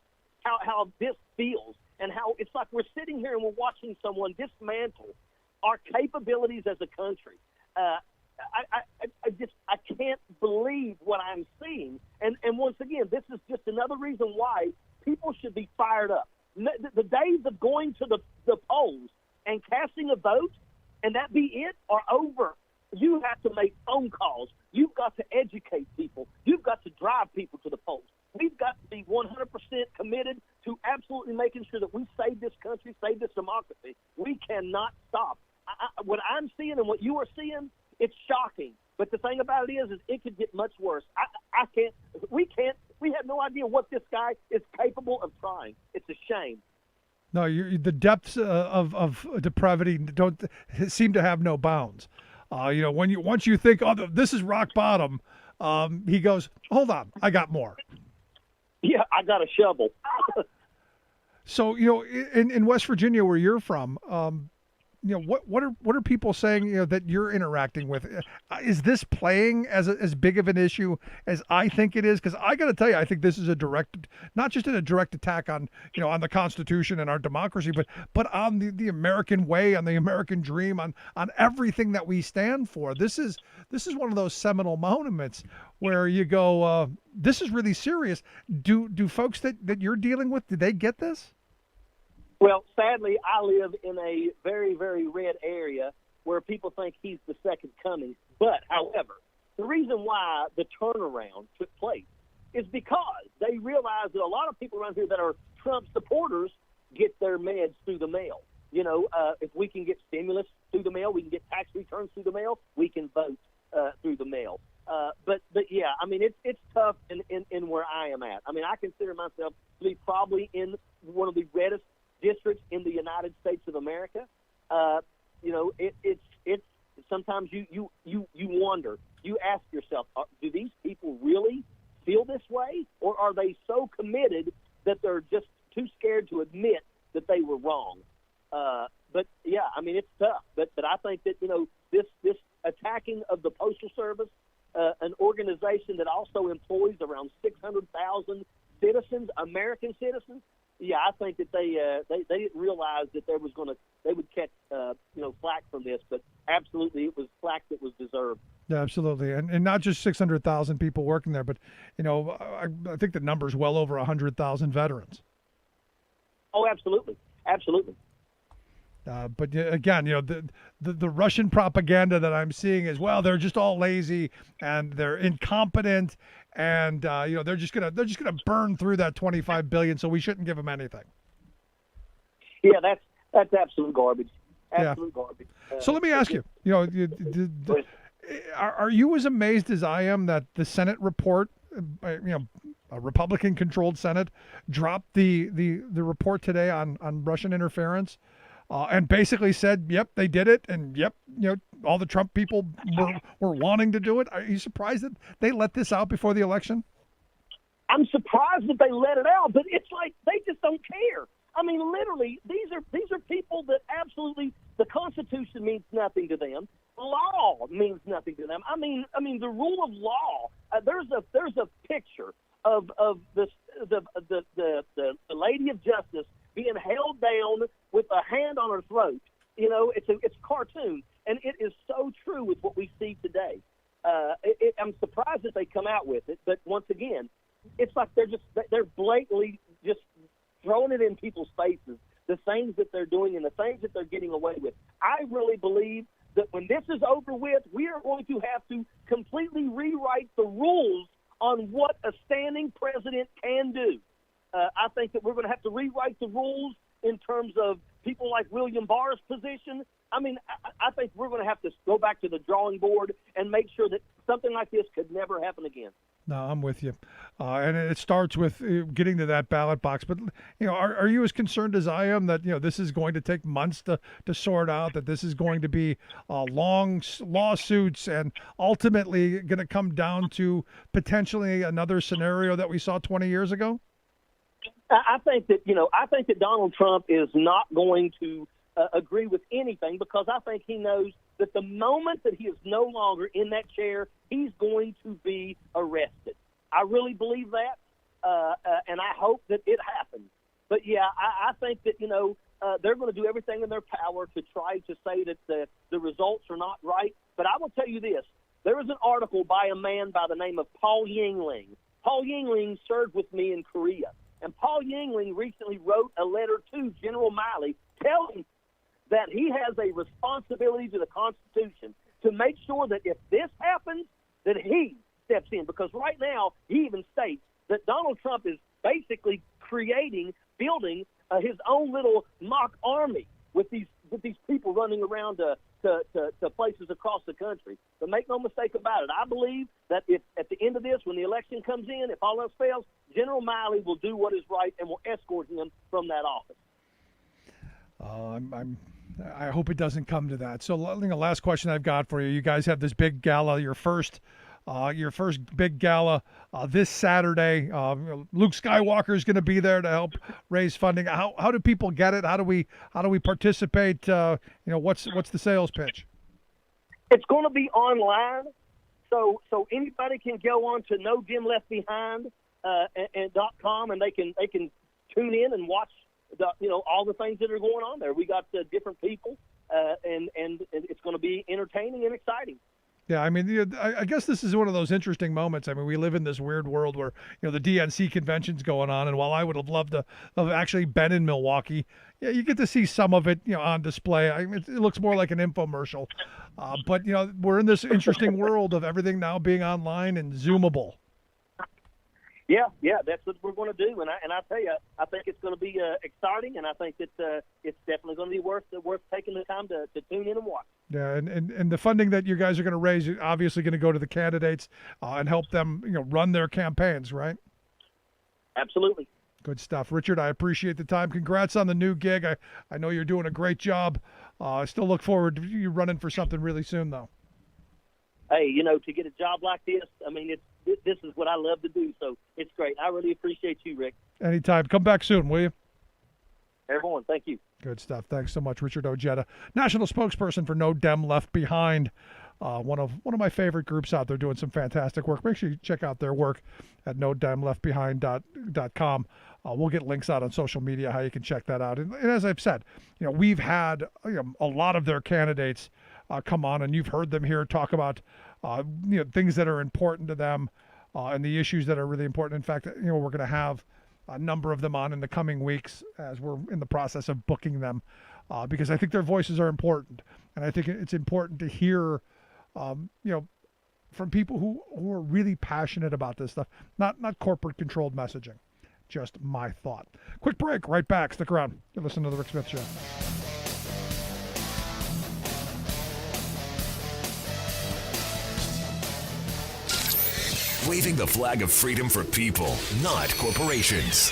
how this feels. And how it's like we're sitting here and we're watching someone dismantle our capabilities as a country. I can't believe what I'm seeing. And once again, this is just another reason why people should be fired up. The days of going to the polls and casting a vote and that be it are over. You have to make phone calls. You've got to educate people. You've got to drive people to the polls. We've got to be 100% committed to absolutely making sure that we save this country, save this democracy. We cannot stop. What I'm seeing and what you are seeing, it's shocking. But the thing about it is it could get much worse. We have no idea what this guy is capable of trying. It's a shame. No, the depths of depravity don't seem to have no bounds. Once you think, this is rock bottom, he goes, hold on, I got more. Yeah, I got a shovel. So, in West Virginia, where you're from, what are people saying, that you're interacting with? Is this playing as big of an issue as I think it is? Because I got to tell you, I think this is not just a direct attack on, on the Constitution and our democracy, but on the American way, on the American dream, on everything that we stand for. This is one of those seminal moments where you go, this is really serious. Do folks that you're dealing with, do they get this? Well, sadly, I live in a very, very red area where people think he's the second coming. But, however, the reason why the turnaround took place is because they realize that a lot of people around here that are Trump supporters get their meds through the mail. If we can get stimulus through the mail, we can get tax returns through the mail, we can vote through the mail. But yeah, it's tough in where I am at. I consider myself to be probably in one of the reddest districts in the United States of America. It's sometimes you wonder, you ask yourself, do these people really feel this way, or are they so committed that they're just too scared to admit that they were wrong? But yeah, it's tough. But I think that this attacking of the Postal Service an organization that also employs around 600,000 citizens, American citizens. Yeah, I think that they didn't realize that they would catch flack from this, but absolutely it was flack that was deserved. Yeah, absolutely, and not just 600,000 people working there, but I think the number's well over 100,000 veterans. Oh, absolutely. But again, the Russian propaganda that I'm seeing is, well, they're just all lazy and they're incompetent, and they're just gonna burn through that $25 billion, so we shouldn't give them anything. Yeah, that's absolute garbage. Absolute garbage. So let me ask you, are you as amazed as I am that the Senate report, a Republican-controlled Senate, dropped the report today on Russian interference? And basically said, yep, they did it, and yep, all the Trump people were wanting to do it. Are you surprised that they let this out before the election? I'm surprised that they let it out, but it's like they just don't care. I mean, literally, these are people that absolutely, the Constitution means nothing to them. Law means nothing to them. I mean, the rule of law. There's a picture of the Lady of Justice being held down with a hand on her throat. It's a cartoon, and it is so true with what we see today. I'm surprised that they come out with it, but once again, it's like they're blatantly just throwing it in people's faces, the things that they're doing and the things that they're getting away with. I really believe that when this is over with, we are going to have to completely rewrite the rules on what a standing president can do. I think that we're going to have to rewrite the rules in terms of people like William Barr's position. I mean, I think we're going to have to go back to the drawing board and make sure that something like this could never happen again. No, I'm with you. And it starts with getting to that ballot box. But, are you as concerned as I am that, this is going to take months to sort out, that this is going to be long lawsuits and ultimately going to come down to potentially another scenario that we saw 20 years ago? I think that Donald Trump is not going to agree with anything, because I think he knows that the moment that he is no longer in that chair, he's going to be arrested. I really believe that, and I hope that it happens. But yeah, I think that they're going to do everything in their power to try to say that the results are not right. But I will tell you this: there was an article by a man by the name of Paul Yingling. Paul Yingling served with me in Korea. And Paul Yingling recently wrote a letter to General Milley telling that he has a responsibility to the Constitution to make sure that if this happens, that he steps in. Because right now, he even states that Donald Trump is basically building his own little mock army with these people running around to places across the country. But make no mistake about it, I believe that if at the end of this, when the election comes in, if all else fails, General Milley will do what is right and will escort him from that office. I hope it doesn't come to that. So, last question I've got for you. You guys have this big gala, your first big gala this Saturday. Luke Skywalker is going to be there to help raise funding. How do people get it? How do we participate? What's the sales pitch? It's going to be online, so anybody can go on to No Jim Left Behind and .com, and they can tune in and watch all the things that are going on there. We got different people, and it's going to be entertaining and exciting. Yeah, I mean, I guess this is one of those interesting moments. I mean, we live in this weird world where, the DNC convention's going on, and while I would have loved to have actually been in Milwaukee, yeah, you get to see some of it, on display. It looks more like an infomercial. But, we're in this interesting world of everything now being online and Zoomable. Yeah, that's what we're going to do, and I tell you, I think it's going to be exciting, and I think that it's definitely going to be worth taking the time to tune in and watch. Yeah, and the funding that you guys are going to raise is obviously going to go to the candidates and help them, run their campaigns, right? Absolutely. Good stuff, Richard. I appreciate the time. Congrats on the new gig. I know you're doing a great job. I still look forward to you running for something really soon, though. Hey, to get a job like this, I mean, this is what I love to do, so it's great. I really appreciate you, Rick. Anytime. Come back soon, will you? Everyone, thank you. Good stuff. Thanks so much, Richard Ojeda, national spokesperson for No Dem Left Behind. one of my favorite groups out there doing some fantastic work. Make sure you check out their work at NoDimeLeftBehind.com. We'll get links out on social media how you can check that out. And as I've said, we've had a lot of their candidates come on, and you've heard them here talk about things that are important to them and the issues that are really important. In fact, we're going to have a number of them on in the coming weeks as we're in the process of booking them because I think their voices are important, and I think it's important to hear from people who are really passionate about this stuff, not corporate controlled messaging. Just my thought. Quick break, right back. Stick around. You're listening to The Rick Smith Show. Waving the flag of freedom for people, not corporations.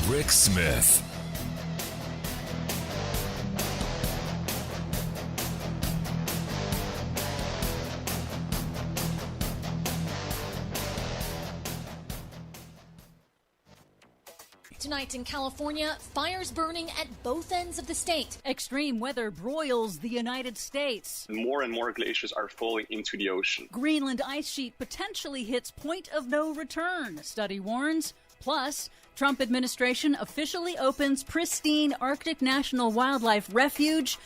Rick Smith. Tonight in California, fires burning at both ends of the state. Extreme weather broils the United States. More and more glaciers are falling into the ocean. Greenland ice sheet potentially hits point of no return, study warns. Plus, Trump administration officially opens pristine Arctic National Wildlife Refuge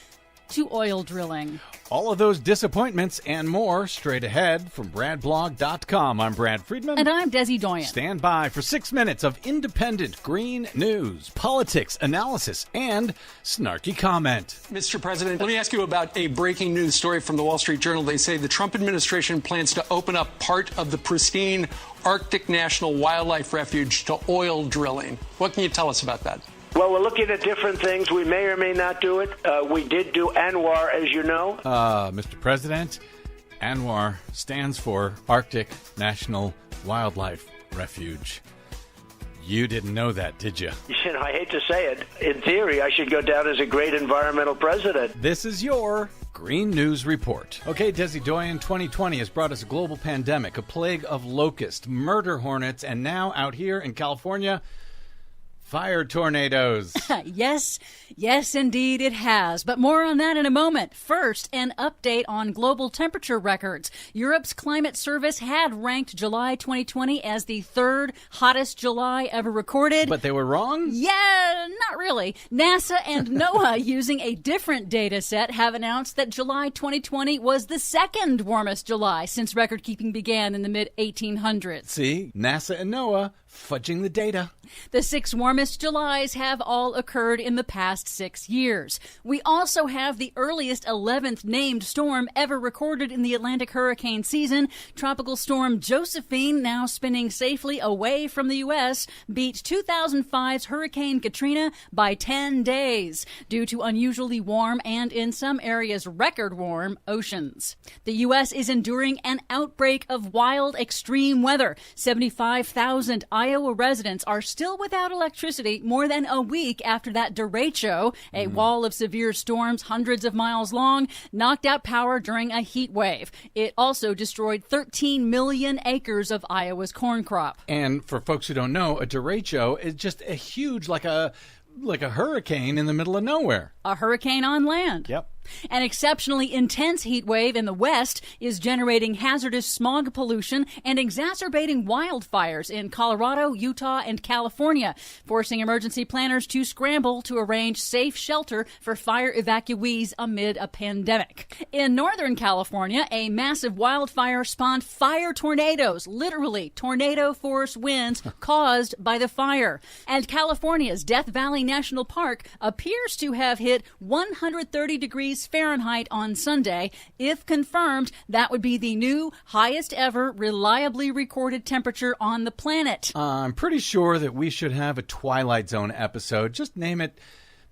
to oil drilling. All of those disappointments and more straight ahead from BradBlog.com. I'm Brad Friedman. And I'm Desi Doyen. Stand by for 6 minutes of independent green news, politics, analysis, and snarky comment. Mr. President, let me ask you about a breaking news story from the Wall Street Journal. They say the Trump administration plans to open up part of the pristine Arctic National Wildlife Refuge to oil drilling. What can you tell us about that? Well, we're looking at different things. We may or may not do it. We did do ANWR, as you know. Mr. President, ANWR stands for Arctic National Wildlife Refuge. You didn't know that, did you? I hate to say it. In theory, I should go down as a great environmental president. This is your Green News Report. Okay, Desi Doyen, 2020 has brought us a global pandemic, a plague of locusts, murder hornets, and now out here in California, fire tornadoes. Yes, indeed it has. But more on that in a moment. First, an update on global temperature records. Europe's climate service had ranked July 2020 as the third hottest July ever recorded. But they were wrong? Yeah, not really. NASA and NOAA, using a different data set, have announced that July 2020 was the second warmest July since record keeping began in the mid-1800s. See, NASA and NOAA fudging the data. The 6 warmest Julys have all occurred in the past 6 years. We also have the earliest 11th named storm ever recorded in the Atlantic hurricane season. Tropical storm Josephine, now spinning safely away from the U.S., beat 2005's Hurricane Katrina by 10 days due to unusually warm and, in some areas, record warm oceans. The U.S. is enduring an outbreak of wild extreme weather. 75,000 Iowa residents are still without electricity more than a week after that derecho, a wall of severe storms hundreds of miles long, knocked out power during a heat wave. It also destroyed 13 million acres of Iowa's corn crop. And for folks who don't know, a derecho is just a huge, like a hurricane in the middle of nowhere. A hurricane on land. Yep. An exceptionally intense heat wave in the west is generating hazardous smog pollution and exacerbating wildfires in Colorado, Utah, and California, forcing emergency planners to scramble to arrange safe shelter for fire evacuees amid a pandemic. In Northern California, a massive wildfire spawned fire tornadoes, literally tornado force winds caused by the fire. And California's Death Valley National Park appears to have hit 130 degrees Fahrenheit on Sunday. If confirmed, that would be the new highest ever reliably recorded temperature on the planet. I'm pretty sure that we should have a Twilight Zone episode. Just name it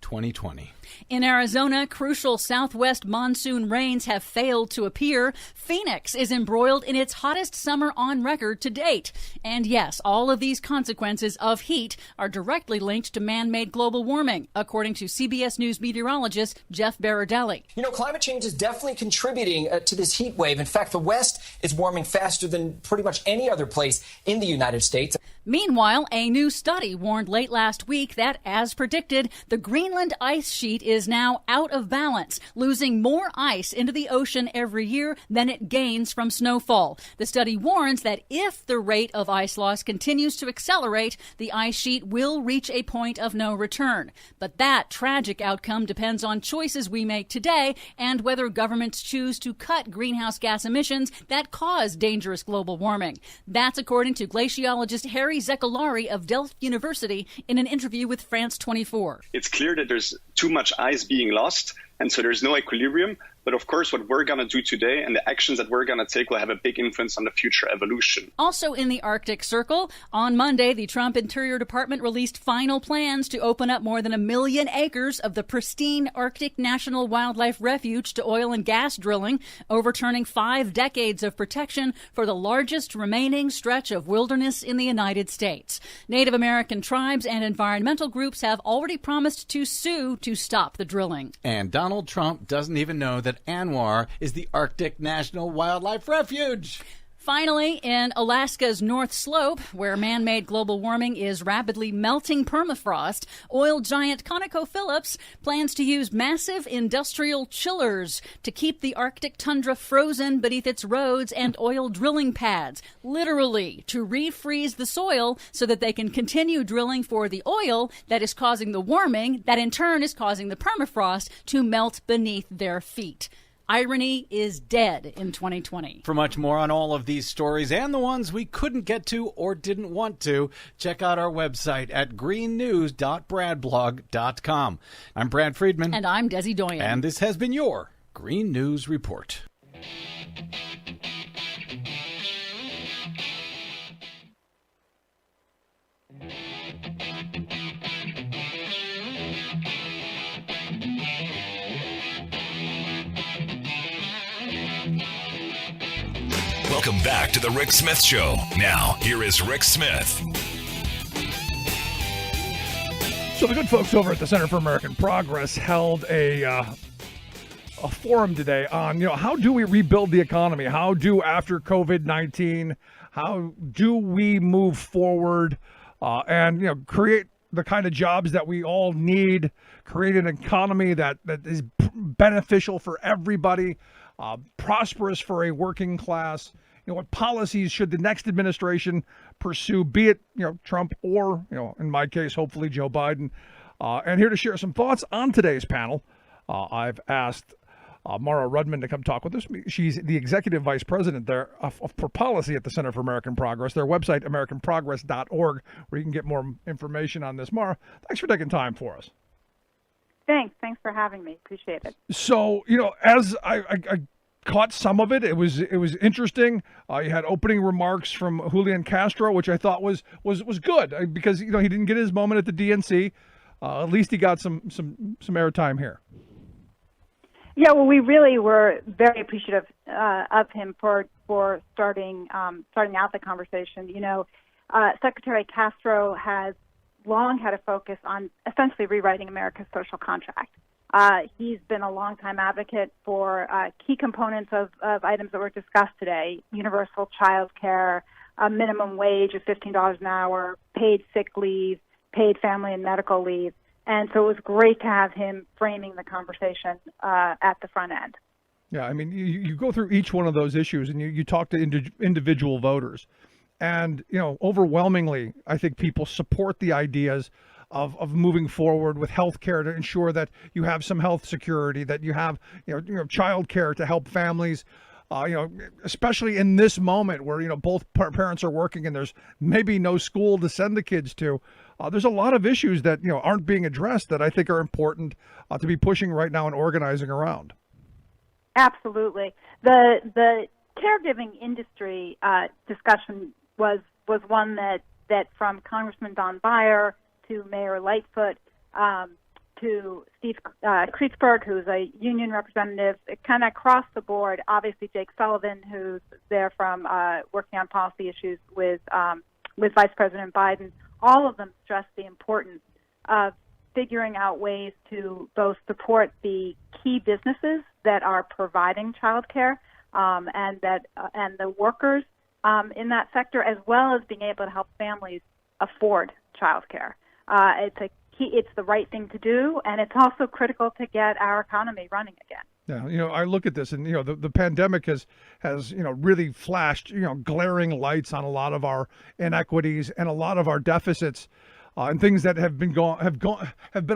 2020. In Arizona, crucial southwest monsoon rains have failed to appear. Phoenix is embroiled in its hottest summer on record to date. And yes, all of these consequences of heat are directly linked to man-made global warming, according to CBS News meteorologist Jeff Berardelli. Climate change is definitely contributing to this heat wave. In fact, the West is warming faster than pretty much any other place in the United States. Meanwhile, a new study warned late last week that, as predicted, the Greenland ice sheet is now out of balance, losing more ice into the ocean every year than it gains from snowfall. The study warns that if the rate of ice loss continues to accelerate, the ice sheet will reach a point of no return. But that tragic outcome depends on choices we make today and whether governments choose to cut greenhouse gas emissions that cause dangerous global warming. That's according to glaciologist Harry Zekulari of Delft University in an interview with France 24. It's clear that there's too much ice being lost, and so there's no equilibrium. But of course, what we're going to do today and the actions that we're going to take will have a big influence on the future evolution. Also in the Arctic Circle, on Monday, the Trump Interior Department released final plans to open up more than 1 million acres of the pristine Arctic National Wildlife Refuge to oil and gas drilling, overturning 5 decades of protection for the largest remaining stretch of wilderness in the United States. Native American tribes and environmental groups have already promised to sue to stop the drilling. And Donald Trump doesn't even know that ANWR is the Arctic National Wildlife Refuge. Finally, in Alaska's North Slope, where man-made global warming is rapidly melting permafrost, oil giant ConocoPhillips plans to use massive industrial chillers to keep the Arctic tundra frozen beneath its roads and oil drilling pads, literally to refreeze the soil so that they can continue drilling for the oil that is causing the warming, that in turn is causing the permafrost to melt beneath their feet. Irony is dead in 2020. For much more on all of these stories and the ones we couldn't get to or didn't want to, check out our website at greennews.bradblog.com. I'm Brad Friedman. And I'm Desi Doyen. And this has been your Green News Report. Welcome back to the Rick Smith Show. Now, here is Rick Smith. So the good folks over at the Center for American Progress held a forum today on, how do we rebuild the economy? How do, after COVID-19, how do we move forward and, create the kind of jobs that we all need, create an economy that is beneficial for everybody, prosperous for a working class. What policies should the next administration pursue, be it, Trump or, in my case, hopefully Joe Biden. And here to share some thoughts on today's panel, I've asked Mara Rudman to come talk with us. She's the executive vice president there for policy at the Center for American Progress. Their website, americanprogress.org, where you can get more information on this. Mara, thanks for taking time for us. Thanks for having me. Appreciate it. So, as I caught some of it, it was interesting. You had opening remarks from Julian Castro, which I thought was good because he didn't get his moment at the DNC. At least he got some airtime here. Yeah, well, we really were very appreciative of him for starting out the conversation. Secretary Castro has long had a focus on essentially rewriting America's social contract. He's been a longtime advocate for key components of items that were discussed today: universal child care, a minimum wage of $15 an hour, paid sick leave, paid family and medical leave. And so it was great to have him framing the conversation at the front end. Yeah, I mean, you go through each one of those issues and you talk to individual voters. And, overwhelmingly, I think people support the ideas of moving forward with health care to ensure that you have some health security, that you have, child care to help families, especially in this moment where, both parents are working and there's maybe no school to send the kids to. There's a lot of issues that, aren't being addressed that I think are important to be pushing right now and organizing around. Absolutely. The caregiving industry discussion was one that from Congressman Don Beyer to Mayor Lightfoot to Steve Kreisberg, who's a union representative, it kind of across the board. Obviously, Jake Sullivan, who's there from working on policy issues with Vice President Biden. All of them stress the importance of figuring out ways to both support the key businesses that are providing childcare and the workers in that sector, as well as being able to help families afford childcare. It's the right thing to do, and it's also critical to get our economy running again. Yeah, I look at this, and the pandemic has really flashed glaring lights on a lot of our inequities and a lot of our deficits, and things that have been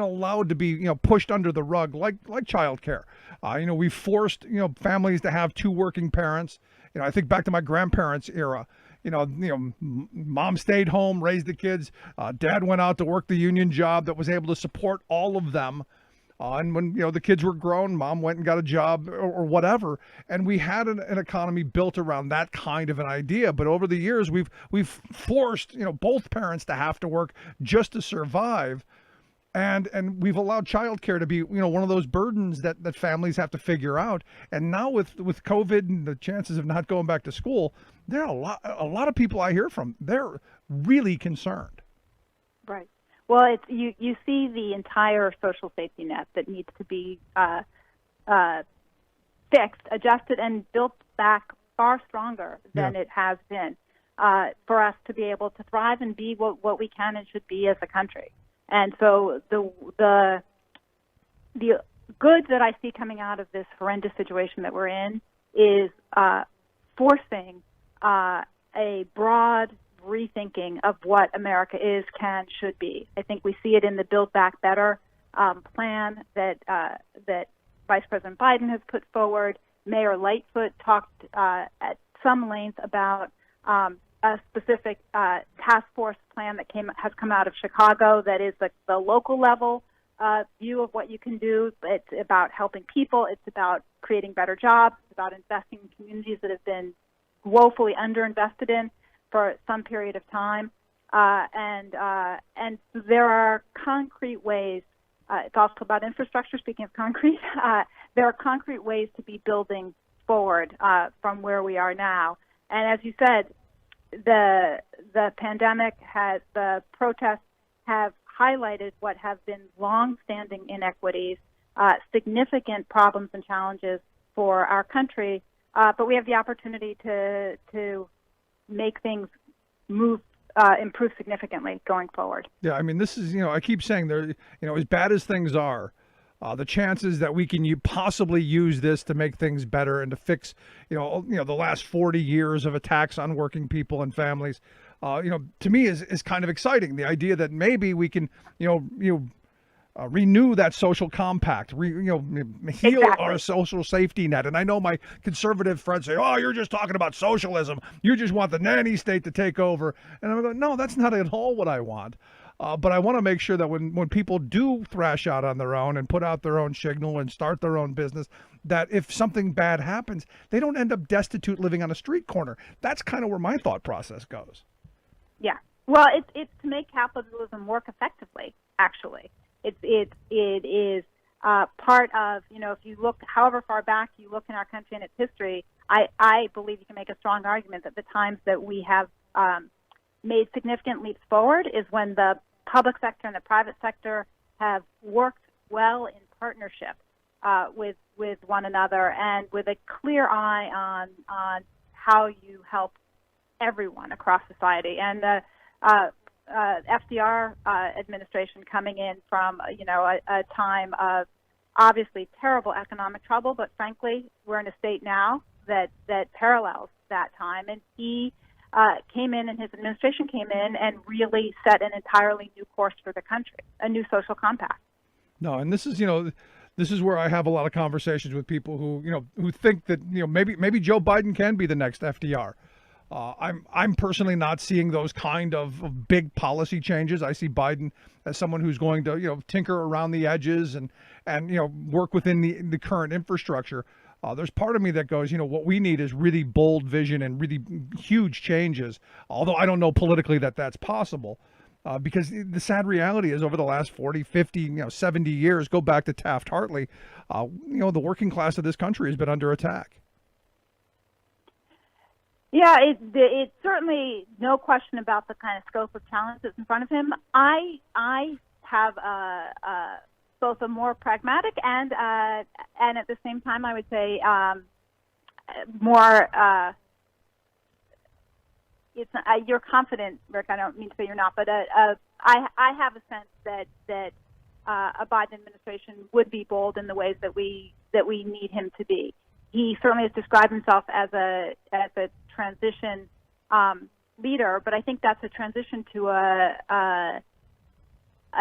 allowed to be pushed under the rug, like childcare. We forced families to have two working parents. I think back to my grandparents' era. Mom stayed home, raised the kids. Dad went out to work the union job that was able to support all of them. And when the kids were grown, Mom went and got a job or whatever, and we had an economy built around that kind of an idea. But over the years, we've forced both parents to have to work just to survive, and we've allowed childcare to be one of those burdens that families have to figure out. And now with COVID and the chances of not going back to school, there are a lot of people I hear from. They're really concerned. Right. Well, you see the entire social safety net that needs to be fixed, adjusted, and built back far stronger than it has been for us to be able to thrive and be what we can and should be as a country. And so the good that I see coming out of this horrendous situation that we're in is forcing a broad rethinking of what America is, can, should be. I think we see it in the Build Back Better plan that Vice President Biden has put forward. Mayor Lightfoot talked at some length about a specific task force plan that has come out of Chicago that is the local level view of what you can do. It's about helping people. It's about creating better jobs. It's about investing in communities that have been woefully underinvested in for some period of time, and there are concrete ways. It's also about infrastructure. Speaking of concrete, there are concrete ways to be building forward from where we are now. And as you said, the pandemic the protests have highlighted what have been long-standing inequities, significant problems and challenges for our country. But we have the opportunity to make things improve significantly going forward. Yeah, I mean, this is, I keep saying there, as bad as things are, the chances that we can possibly use this to make things better and to fix, the last 40 years of attacks on working people and families, to me is kind of exciting. The idea that maybe we can, renew that social compact, heal our social safety net. And I know my conservative friends say, "Oh, you're just talking about socialism. You just want the nanny state to take over." And I'm going, "No, that's not at all what I want." But I want to make sure that when people do thrash out on their own and put out their own signal and start their own business, that if something bad happens, they don't end up destitute living on a street corner. That's kind of where my thought process goes. Yeah. Well, it's to make capitalism work effectively, actually. It is part of, if you look however far back you look in our country and its history, I believe you can make a strong argument that the times that we have made significant leaps forward is when the public sector and the private sector have worked well in partnership with one another and with a clear eye on how you help everyone across society. And the FDR administration coming in from a time of obviously terrible economic trouble, but frankly we're in a state now that parallels that time, and he came in and his administration came in and really set an entirely new course for the country, a new social compact. No, and this is where I have a lot of conversations with people who think that maybe Joe Biden can be the next FDR. I'm personally not seeing those kind of big policy changes. I see Biden as someone who's going to tinker around the edges and work within the current infrastructure. There's part of me that goes, what we need is really bold vision and really huge changes. Although I don't know politically that that's possible, because the sad reality is over the last 40, 50, 70 years, go back to Taft-Hartley, the working class of this country has been under attack. Yeah, it's certainly no question about the kind of scope of challenges in front of him. I have both a more pragmatic and at the same time, I would say more it's you're confident, Rick. I don't mean to say you're not, but I have a sense that a Biden administration would be bold in the ways that we need him to be. He certainly has described himself as a transition leader, but I think that's a transition to a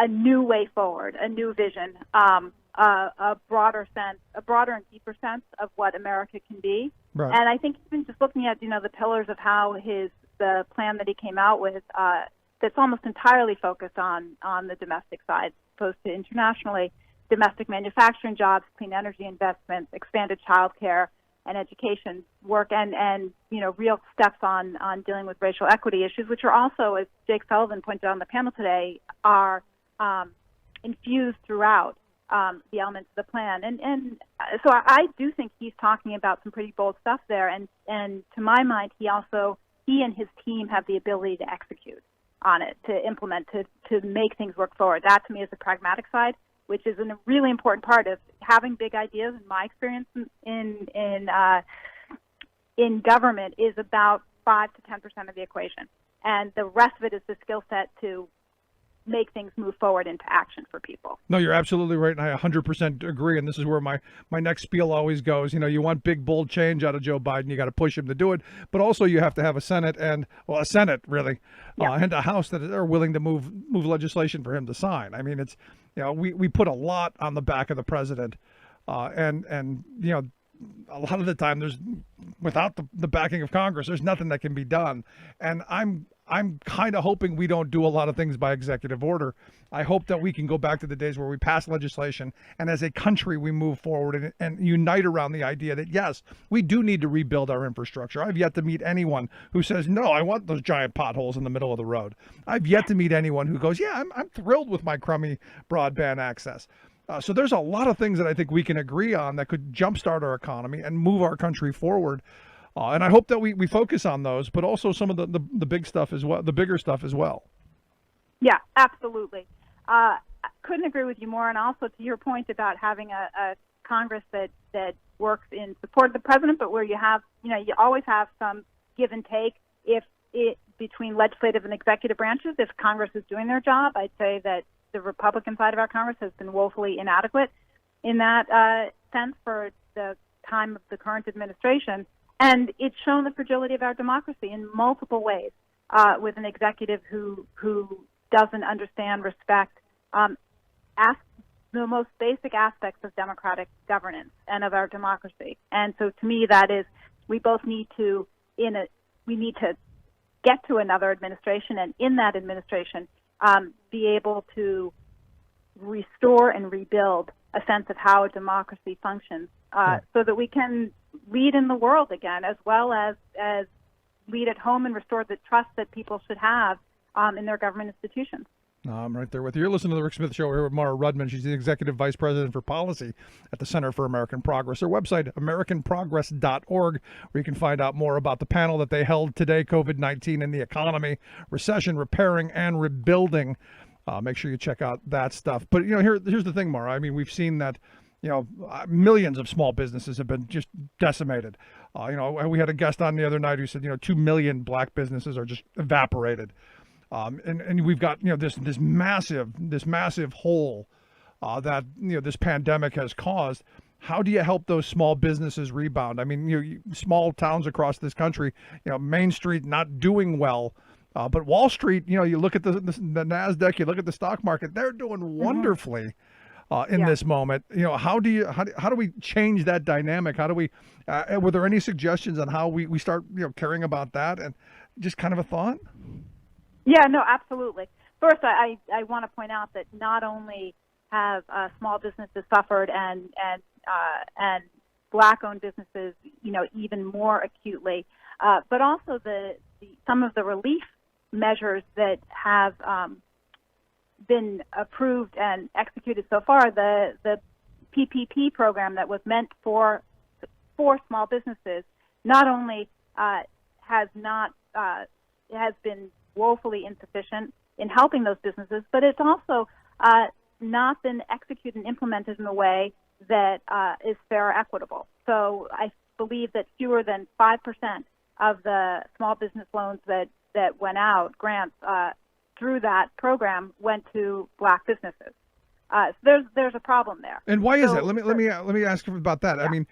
new way forward, a new vision, a broader and deeper sense of what America can be. Right. And I think even just looking at the pillars of how the plan that he came out with, that's almost entirely focused on the domestic side, opposed to internationally. Domestic manufacturing jobs, clean energy investments, expanded child care and education work, and real steps on dealing with racial equity issues, which are also, as Jake Sullivan pointed out on the panel today, are infused throughout the elements of the plan. And so I do think he's talking about some pretty bold stuff there. And to my mind, he and his team have the ability to execute on it, to implement, to make things work forward. That to me is the pragmatic side, which is a really important part of having big ideas. In my experience in government, is about 5 to 10% of the equation, and the rest of it is the skill set to make things move forward into action for people. No, you're absolutely right, and I 100% agree. And this is where my next spiel always goes. You want big, bold change out of Joe Biden. You got to push him to do it, but also you have to have a Senate and a House that are willing to move legislation for him to sign. I mean, it's we put a lot on the back of the president, and a lot of the time without the backing of Congress, there's nothing that can be done. And I'm kind of hoping we don't do a lot of things by executive order. I hope that we can go back to the days where we pass legislation and as a country we move forward and unite around the idea that, yes, we do need to rebuild our infrastructure. I've yet to meet anyone who says, no, I want those giant potholes in the middle of the road. I've yet to meet anyone who goes, yeah, I'm thrilled with my crummy broadband access. So there's a lot of things that I think we can agree on that could jumpstart our economy and move our country forward. And I hope that we focus on those, but also some of the big stuff as well, the bigger stuff as well. Yeah, absolutely. I couldn't agree with you more. And also to your point about having a Congress that works in support of the president, but where you have, you always have some give and take between legislative and executive branches. If Congress is doing their job, I'd say that the Republican side of our Congress has been woefully inadequate in that sense for the time of the current administration. And it's shown the fragility of our democracy in multiple ways, with an executive who doesn't understand, respect, the most basic aspects of democratic governance and of our democracy. And so to me, that is, we both need to get to another administration, and in that administration, be able to restore and rebuild a sense of how a democracy functions, so that we can lead in the world again, as well as lead at home and restore the trust that people should have in their government institutions. I'm right there with you. You're listening to the Rick Smith Show. We're here with Mara Rudman. She's the Executive Vice President for Policy at the Center for American Progress. Their website, AmericanProgress.org, where you can find out more about the panel that they held today, COVID-19 and the economy, recession, repairing, and rebuilding. Make sure you check out that stuff. But, here's the thing, Mara. I mean, we've seen that, millions of small businesses have been just decimated. We had a guest on the other night who said, 2 million black businesses are just evaporated. And we've got, this massive hole that, this pandemic has caused. How do you help those small businesses rebound? I mean, small towns across this country, Main Street not doing well. But Wall Street, you look at the NASDAQ, you look at the stock market, they're doing wonderfully in this moment. How do we change that dynamic? How do we, were there any suggestions on how we start, caring about that, and just kind of a thought? Yeah, no, absolutely. First, I want to point out that not only have small businesses suffered and black-owned businesses, even more acutely, but also some of the relief measures that have been approved and executed so far. The PPP program that was meant for small businesses not only has been woefully insufficient in helping those businesses, but it's also not been executed and implemented in a way that is fair or equitable. So I believe that fewer than 5% of the small business loans that that went out, grants through that program, went to black businesses. So there's a problem there. And why is that? Let me ask you about that. Yeah. I mean,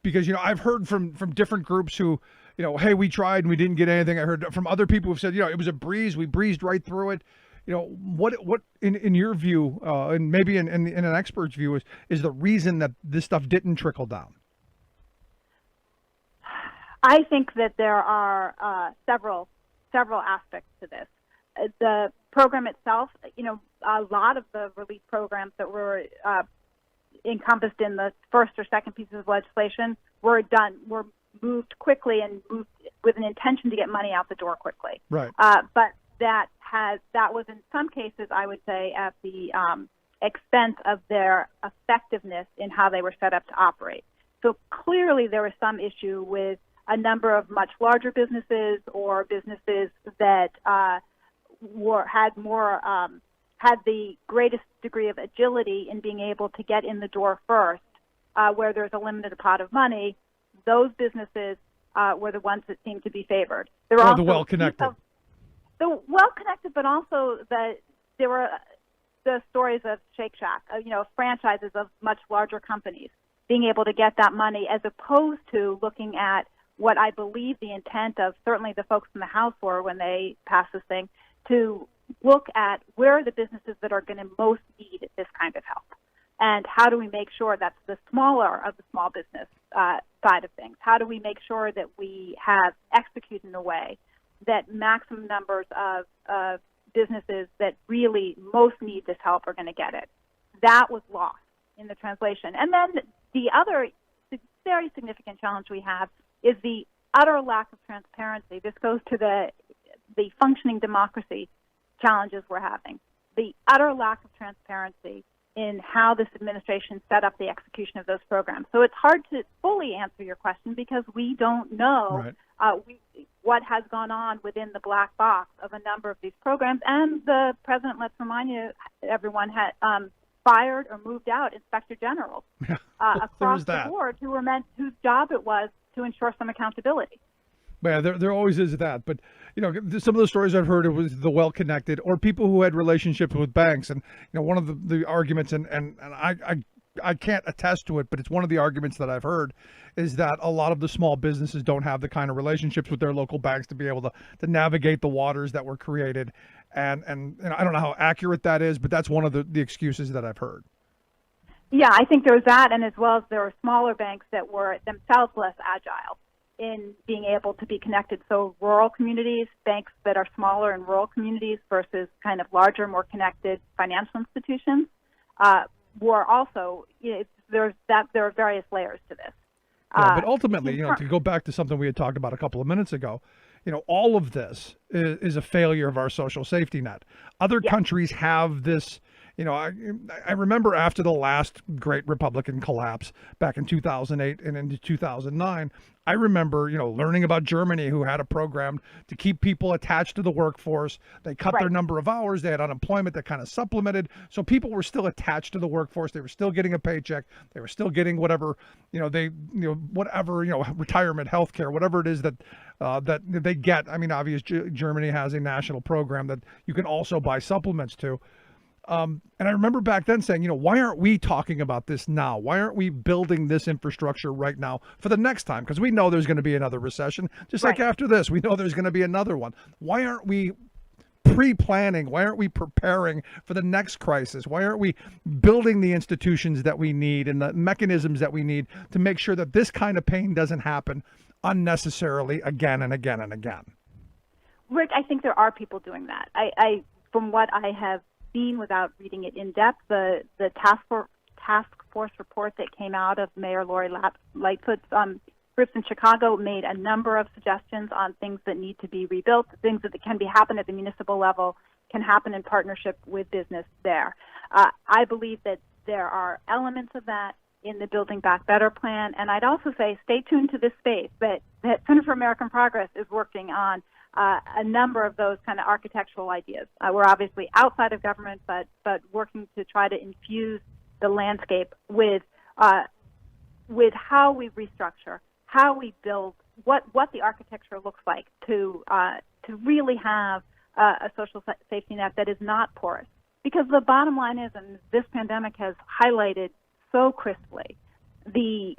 because I've heard from different groups who, hey, we tried and we didn't get anything. I heard from other people who've said, it was a breeze. We breezed right through it. What in your view, and maybe in an expert's view, is the reason that this stuff didn't trickle down? I think that there are several aspects to this. The program itself, a lot of the relief programs that were encompassed in the first or second pieces of legislation were moved quickly and moved with an intention to get money out the door quickly. Right. But that was in some cases, I would say, at the expense of their effectiveness in how they were set up to operate. So clearly there was some issue with a number of much larger businesses or businesses that had the greatest degree of agility in being able to get in the door first, where there's a limited pot of money. Those businesses were the ones that seemed to be favored. There were the well-connected. The well-connected, but also there were the stories of Shake Shack, franchises of much larger companies being able to get that money, as opposed to looking at what I believe the intent of certainly the folks in the House were when they passed this thing, to look at where are the businesses that are going to most need this kind of help, and how do we make sure that's the smaller of the small business side of things. How do we make sure that we have executed in a way that maximum numbers of businesses that really most need this help are going to get it. That was lost in the translation. And then the other very significant challenge we have is the utter lack of transparency. This goes to the functioning democracy challenges we're having. The utter lack of transparency in how this administration set up the execution of those programs. So it's hard to fully answer your question because we don't know what has gone on within the black box of a number of these programs. And the president, let's remind everyone, had fired or moved out inspector generals across the board whose job it was to ensure some accountability. Yeah, there always is that. But, some of the stories I've heard, it was the well-connected or people who had relationships with banks. And, one of the arguments, and I can't attest to it, but it's one of the arguments that I've heard, is that a lot of the small businesses don't have the kind of relationships with their local banks to be able to navigate the waters that were created. And I don't know how accurate that is, but that's one of the excuses that I've heard. Yeah, I think there was that, and as well as there were smaller banks that were themselves less agile in being able to be connected. So rural communities, banks that are smaller in rural communities versus kind of larger, more connected financial institutions, were also, there are various layers to this. Yeah, but ultimately, to go back to something we had talked about a couple of minutes ago, all of this is a failure of our social safety net. Other countries have this. I remember after the last great Republican collapse back in 2008 and into 2009, I remember, learning about Germany, who had a program to keep people attached to the workforce. They cut their number of hours. They had unemployment that kind of supplemented. So people were still attached to the workforce. They were still getting a paycheck. They were still getting whatever, retirement, health care, whatever it is that they get. I mean, obviously, Germany has a national program that you can also buy supplements to. And I remember back then saying, why aren't we talking about this now? Why aren't we building this infrastructure right now for the next time? Because we know there's going to be another recession. Just like after this, we know there's going to be another one. Why aren't we pre-planning? Why aren't we preparing for the next crisis? Why aren't we building the institutions that we need and the mechanisms that we need to make sure that this kind of pain doesn't happen unnecessarily again and again and again? Rick, I think there are people doing that. I from what I have seen without reading it in depth, the task force report that came out of Mayor Lori Lightfoot's groups in Chicago made a number of suggestions on things that need to be rebuilt, things that can happen at the municipal level, can happen in partnership with business there. I believe that there are elements of that in the Building Back Better plan, and I'd also say stay tuned to this space that Center for American Progress is working on a number of those kind of architectural ideas. We're obviously outside of government, but working to try to infuse the landscape with how we restructure, how we build what the architecture looks like to really have a social safety net that is not porous. Because the bottom line is, and this pandemic has highlighted so crisply, the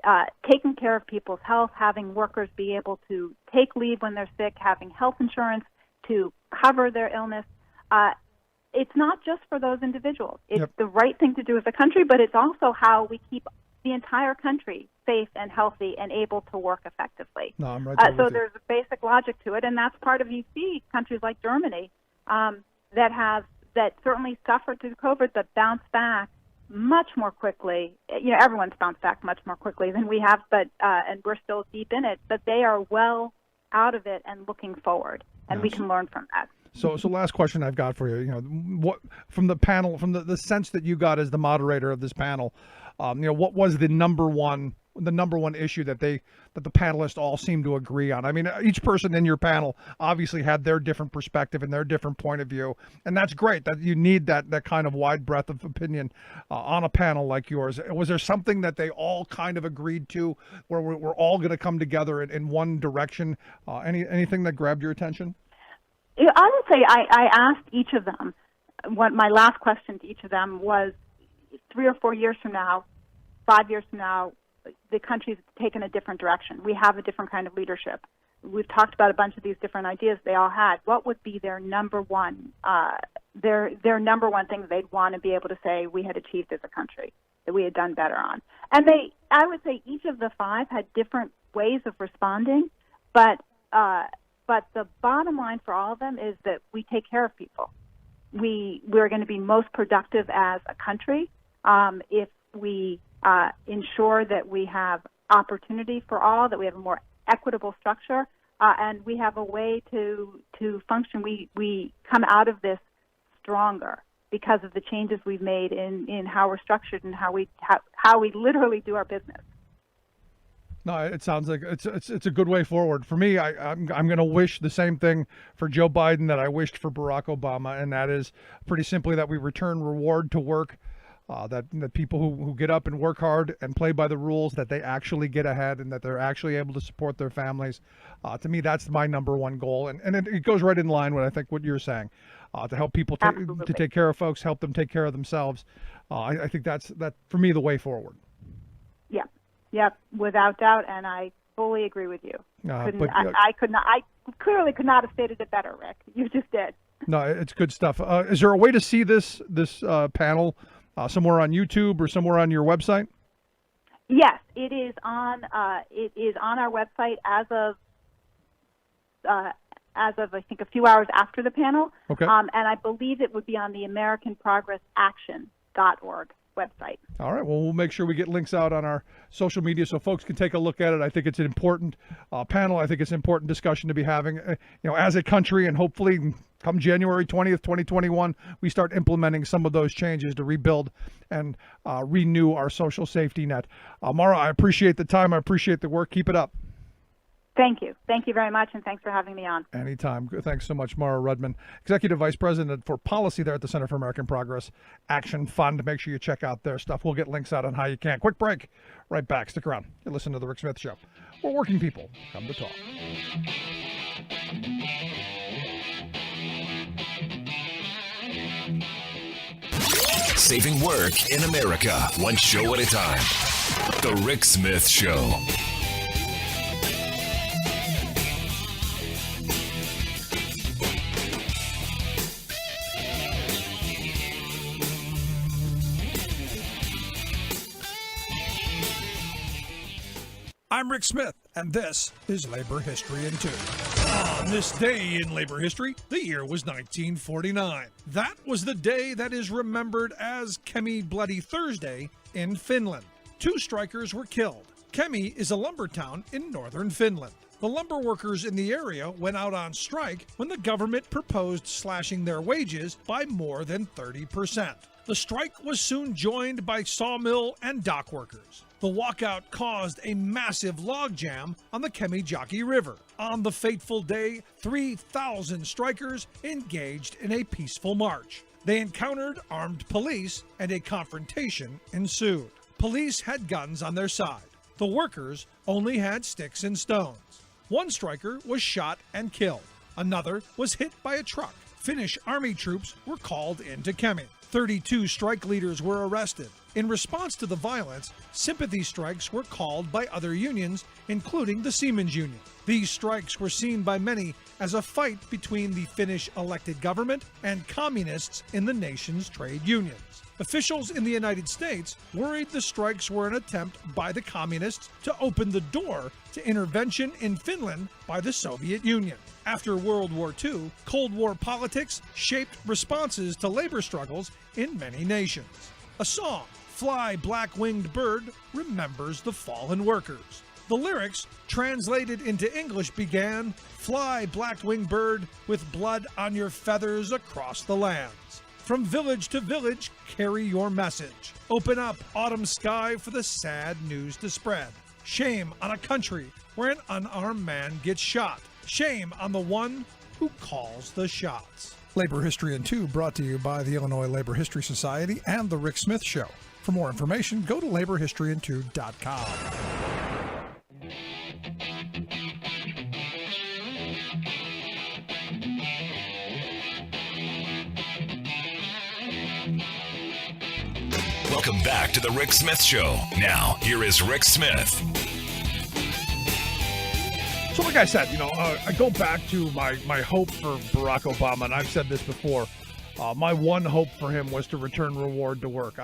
taking care of people's health, having workers be able to take leave when they're sick, having health insurance to cover their illness. It's not just for those individuals. It's the right thing to do as a country, but it's also how we keep the entire country safe and healthy and able to work effectively. No, I'm right so there's a basic logic to it, and that's part of, you see countries like Germany that certainly suffered through COVID but bounced back much more quickly. Everyone's bounced back much more quickly than we have, but and we're still deep in it. But they are well out of it and looking forward, and we can learn from that. So last question I've got for you. What from the panel, from the sense that you got as the moderator of this panel, what was the number one issue that the panelists all seem to agree on? I mean, each person in your panel obviously had their different perspective and their different point of view, and that's great. That you need that kind of wide breadth of opinion on a panel like yours. Was there something that they all kind of agreed to, where we're all going to come together in one direction? Anything that grabbed your attention? I would say I asked each of them. My last question to each of them was, 3 or 4 years from now, 5 years from now, the country's taken a different direction. We have a different kind of leadership. We've talked about a bunch of these different ideas they all had. What would be their number one, their number one thing that they'd want to be able to say we had achieved as a country, that we had done better on? And I would say each of the 5 had different ways of responding, but the bottom line for all of them is that we take care of people. We're going to be most productive as a country if we ensure that we have opportunity for all, that we have a more equitable structure, and we have a way to function. We come out of this stronger because of the changes we've made in how we're structured and how we literally do our business. No, it sounds like it's a good way forward. For me, I'm going to wish the same thing for Joe Biden that I wished for Barack Obama, and that is pretty simply that we return reward to work, that people who get up and work hard and play by the rules, that they actually get ahead and that they're actually able to support their families. To me, that's my number one goal, and it goes right in line with, I think, what you're saying, to help people to take care of folks, help them take care of themselves. I think that's for me the way forward. Yep, without doubt, and I fully agree with you. I clearly could not have stated it better, Rick. You just did. No, it's good stuff. Is there a way to see this panel somewhere on YouTube or somewhere on your website? Yes, it is on our website as of I think a few hours after the panel. Okay. And I believe it would be on the AmericanProgressAction.org website. All right. Well, we'll make sure we get links out on our social media so folks can take a look at it. I think it's an important panel. I think it's an important discussion to be having, as a country, and hopefully come January 20th, 2021, we start implementing some of those changes to rebuild and renew our social safety net. Mara, I appreciate the time. I appreciate the work. Keep it up. Thank you. Thank you very much, and thanks for having me on. Anytime. Thanks so much, Mara Rudman, Executive Vice President for Policy there at the Center for American Progress Action Fund. Make sure you check out their stuff. We'll get links out on how you can. Quick break. Right back. Stick around. You listen to The Rick Smith Show, where working people come to talk. Saving work in America, one show at a time. The Rick Smith Show. I'm Rick Smith, and this is Labor History in 2. On this day in labor history, the year was 1949. That was the day that is remembered as Kemi Bloody Thursday in Finland. 2 strikers were killed. Kemi is a lumber town in northern Finland. The lumber workers in the area went out on strike when the government proposed slashing their wages by more than 30%. The strike was soon joined by sawmill and dock workers. The walkout caused a massive logjam on the Kemijoki River. On the fateful day, 3,000 strikers engaged in a peaceful march. They encountered armed police and a confrontation ensued. Police had guns on their side. The workers only had sticks and stones. One striker was shot and killed. Another was hit by a truck. Finnish army troops were called into Kemi. 32 strike leaders were arrested. In response to the violence, sympathy strikes were called by other unions, including the Siemens Union. These strikes were seen by many as a fight between the Finnish elected government and communists in the nation's trade unions. Officials in the United States worried the strikes were an attempt by the communists to open the door to intervention in Finland by the Soviet Union. After World War II, Cold War politics shaped responses to labor struggles in many nations. A song, Fly Black-Winged Bird, remembers the fallen workers. The lyrics, translated into English, began, Fly, black-winged bird, with blood on your feathers across the lands. From village to village, carry your message. Open up autumn sky for the sad news to spread. Shame on a country where an unarmed man gets shot. Shame on the one who calls the shots. Labor History in 2 brought to you by the Illinois Labor History Society and The Rick Smith Show. For more information, go to laborhistoryin2.com. Welcome back to the Rick Smith Show. Now, here is Rick Smith. So like I said, I go back to my hope for Barack Obama, and I've said this before. My one hope for him was to return reward to work.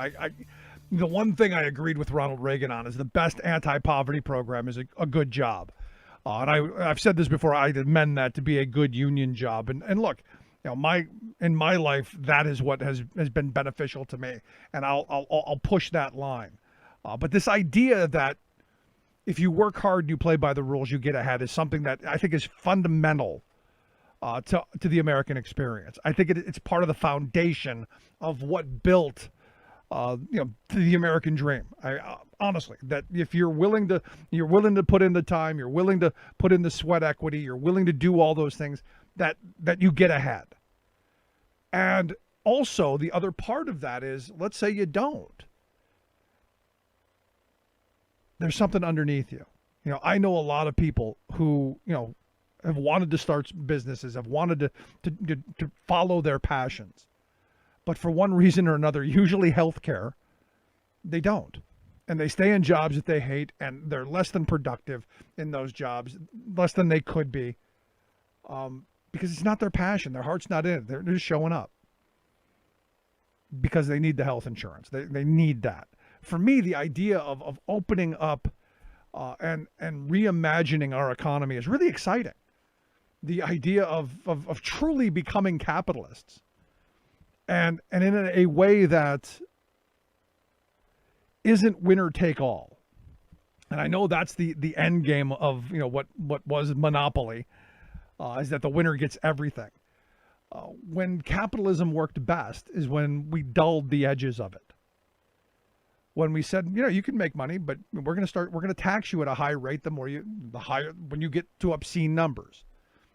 The one thing I agreed with Ronald Reagan on is the best anti-poverty program is a good job. And I've said this before, I amend that to be a good union job. And look, in my life, that is what has been beneficial to me, and I'll push that line. But this idea that if you work hard and you play by the rules, you get ahead is something that I think is fundamental to the American experience. I think it's part of the foundation of what built the American dream. Honestly, that if you're willing to put in the time, you're willing to put in the sweat equity, you're willing to do all those things, that you get ahead. And also the other part of that is, let's say you don't. There's something underneath you. I know a lot of people who, have wanted to start businesses, have wanted to follow their passions. But for one reason or another, usually healthcare, they don't. And they stay in jobs that they hate, and they're less than productive in those jobs, less than they could be, because it's not their passion. Their heart's not in it. They're just showing up because they need the health insurance. They need that. For me, the idea of opening up and reimagining our economy is really exciting. The idea of truly becoming capitalists. And in a way that isn't winner take all. And I know that's the end game of what was monopoly, is that the winner gets everything. When capitalism worked best is when we dulled the edges of it. When we said, you can make money, but we're going to tax you at a high rate when you get to obscene numbers.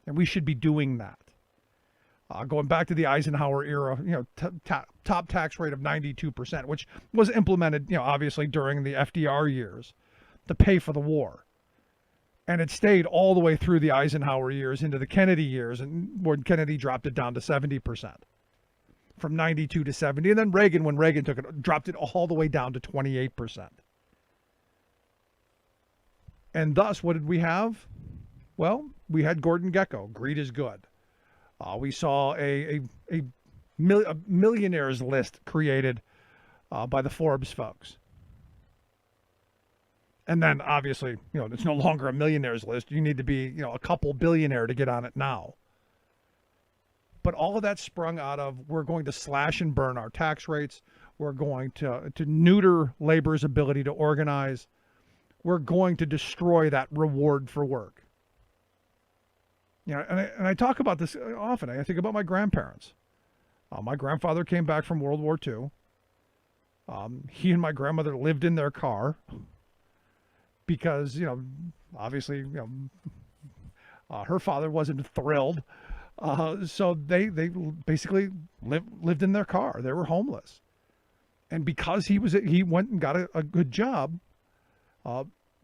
And we should be doing that. Going back to the Eisenhower era, top tax rate of 92%, which was implemented, obviously during the FDR years to pay for the war. And it stayed all the way through the Eisenhower years into the Kennedy years, and when Kennedy dropped it down to 70%. From 92 to 70. And then when Reagan took it, dropped it all the way down to 28%. And thus, what did we have? Well, we had Gordon Gekko. Greed is good. We saw a millionaires list created by the Forbes folks. And then, obviously, it's no longer a millionaires list. You need to be, a couple billionaire to get on it now. But all of that sprung out of, we're going to slash and burn our tax rates. We're going to neuter labor's ability to organize. We're going to destroy that reward for work. And I talk about this often. I think about my grandparents. My grandfather came back from World War II. He and my grandmother lived in their car because, obviously, her father wasn't thrilled. So they basically lived in their car. They were homeless. And because he went and got a good job,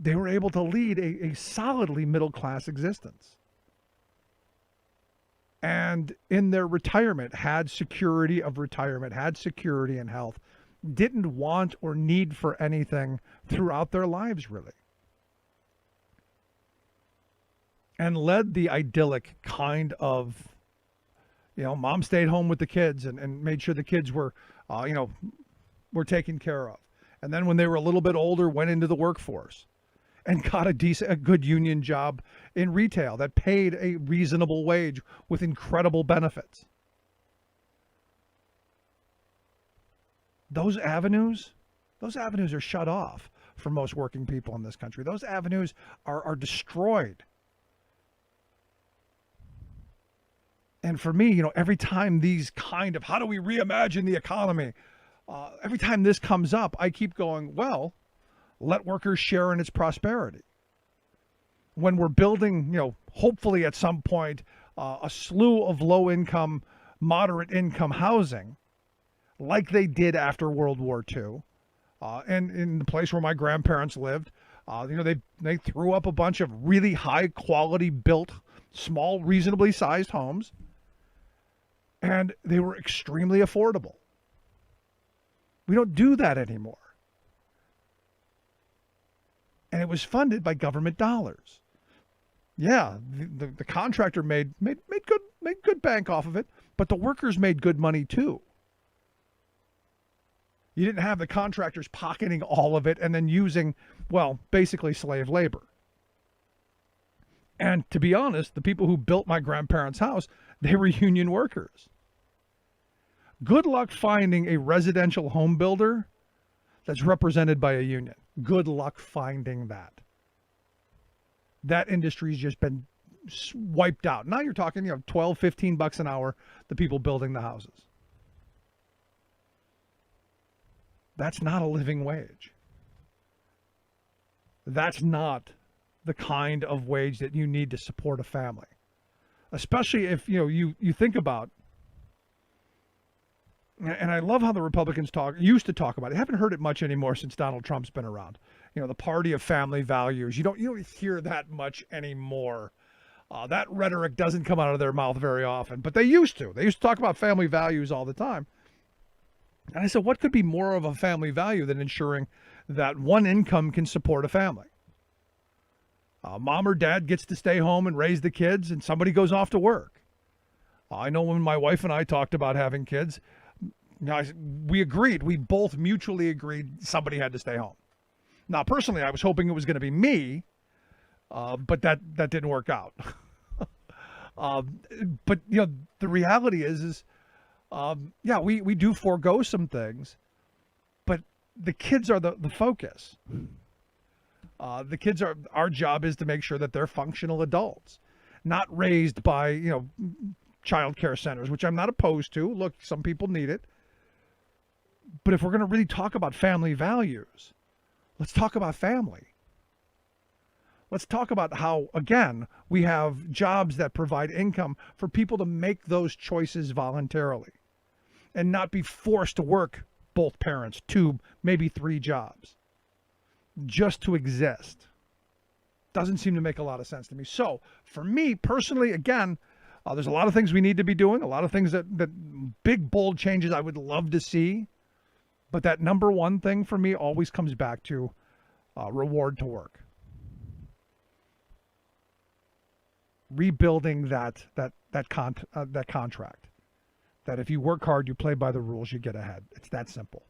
they were able to lead a solidly middle-class existence. And in their retirement, had security of retirement, had security in health, didn't want or need for anything throughout their lives, really. And led the idyllic kind of, mom stayed home with the kids and made sure the kids were, were taken care of. And then when they were a little bit older, went into the workforce and got a good union job in retail that paid a reasonable wage with incredible benefits. Those avenues are shut off for most working people in this country. Those avenues are destroyed. And for me, every time these kind of, how do we reimagine the economy? Every time this comes up, I keep going, well, let workers share in its prosperity. When we're building, hopefully at some point, a slew of low-income, moderate-income housing, like they did after World War II, and in the place where my grandparents lived, they threw up a bunch of really high-quality built, small, reasonably sized homes, and they were extremely affordable. We don't do that anymore. And it was funded by government dollars. Yeah, the contractor made good bank off of it, but the workers made good money too. You didn't have the contractors pocketing all of it and then using, basically slave labor. And to be honest, the people who built my grandparents' house, they were union workers. Good luck finding a residential home builder that's represented by a union. Good luck finding that. That industry's just been wiped out. Now you're talking, $12, $15 an hour, the people building the houses. That's not a living wage. That's not the kind of wage that you need to support a family. Especially if, you think about, and I love how the Republicans used to talk about it. I haven't heard it much anymore since Donald Trump's been around. The party of family values. You don't hear that much anymore. That rhetoric doesn't come out of their mouth very often, but they used to. They used to talk about family values all the time. And I said, what could be more of a family value than ensuring that one income can support a family? Mom or dad gets to stay home and raise the kids, and somebody goes off to work. I know when my wife and I talked about having kids, we agreed. We both mutually agreed somebody had to stay home. Now, personally, I was hoping it was going to be me, but that didn't work out. But the reality is we do forego some things, but the kids are the focus. The kids our job is to make sure that they're functional adults, not raised by child care centers, which I'm not opposed to. Look, some people need it. But if we're going to really talk about family values, let's talk about family. Let's talk about how, again, we have jobs that provide income for people to make those choices voluntarily and not be forced to work both parents, 2, maybe 3 jobs just to exist. Doesn't seem to make a lot of sense to me. So for me personally, again, there's a lot of things we need to be doing, a lot of things that big, bold changes I would love to see. But that number one thing for me always comes back to reward to work. Rebuilding that contract. That if you work hard, you play by the rules, you get ahead. It's that simple.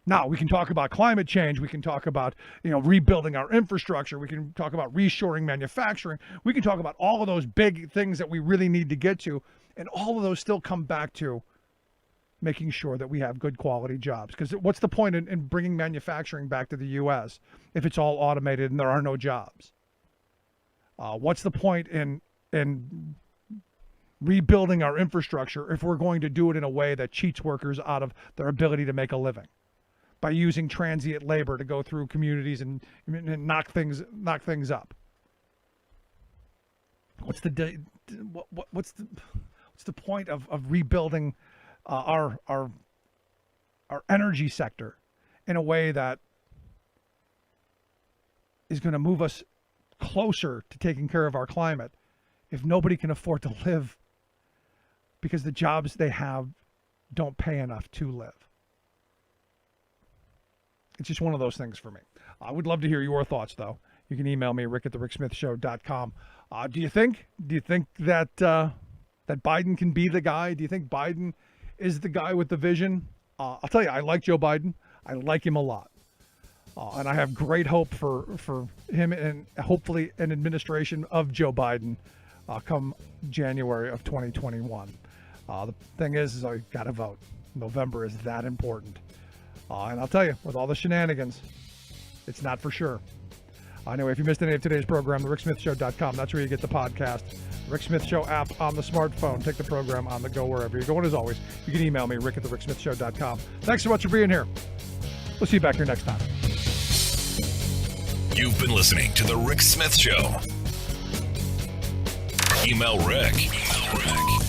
Now, we can talk about climate change. We can talk about, rebuilding our infrastructure. We can talk about reshoring manufacturing. We can talk about all of those big things that we really need to get to. And all of those still come back to making sure that we have good quality jobs. Because what's the point in bringing manufacturing back to the U.S. if it's all automated and there are no jobs? What's the point in rebuilding our infrastructure if we're going to do it in a way that cheats workers out of their ability to make a living by using transient labor to go through communities and knock things up? What's the point of rebuilding our energy sector in a way that is going to move us closer to taking care of our climate if nobody can afford to live because the jobs they have don't pay enough to live? It's just one of those things for me. I would love to hear your thoughts, though. You can email me, rick@thericksmithshow.com. Do you think that that Biden can be the guy? Do you think Biden is the guy with the vision? I'll tell you, I like Joe Biden. I like him a lot. And I have great hope for him and hopefully an administration of Joe Biden come January of 2021. The thing is I got to vote. November is that important. And I'll tell you, with all the shenanigans, it's not for sure. Anyway, if you missed any of today's program, thericksmithshow.com. That's where you get the podcast. Rick Smith Show app on the smartphone. Take the program on the go wherever you're going. As always, you can email me, rick@thericksmithshow.com. Thanks so much for being here. We'll see you back here next time. You've been listening to The Rick Smith Show. Email Rick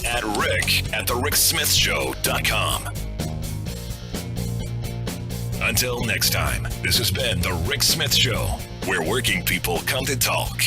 at rick@thericksmithshow.com. Until next time, this has been The Rick Smith Show, where working people come to talk.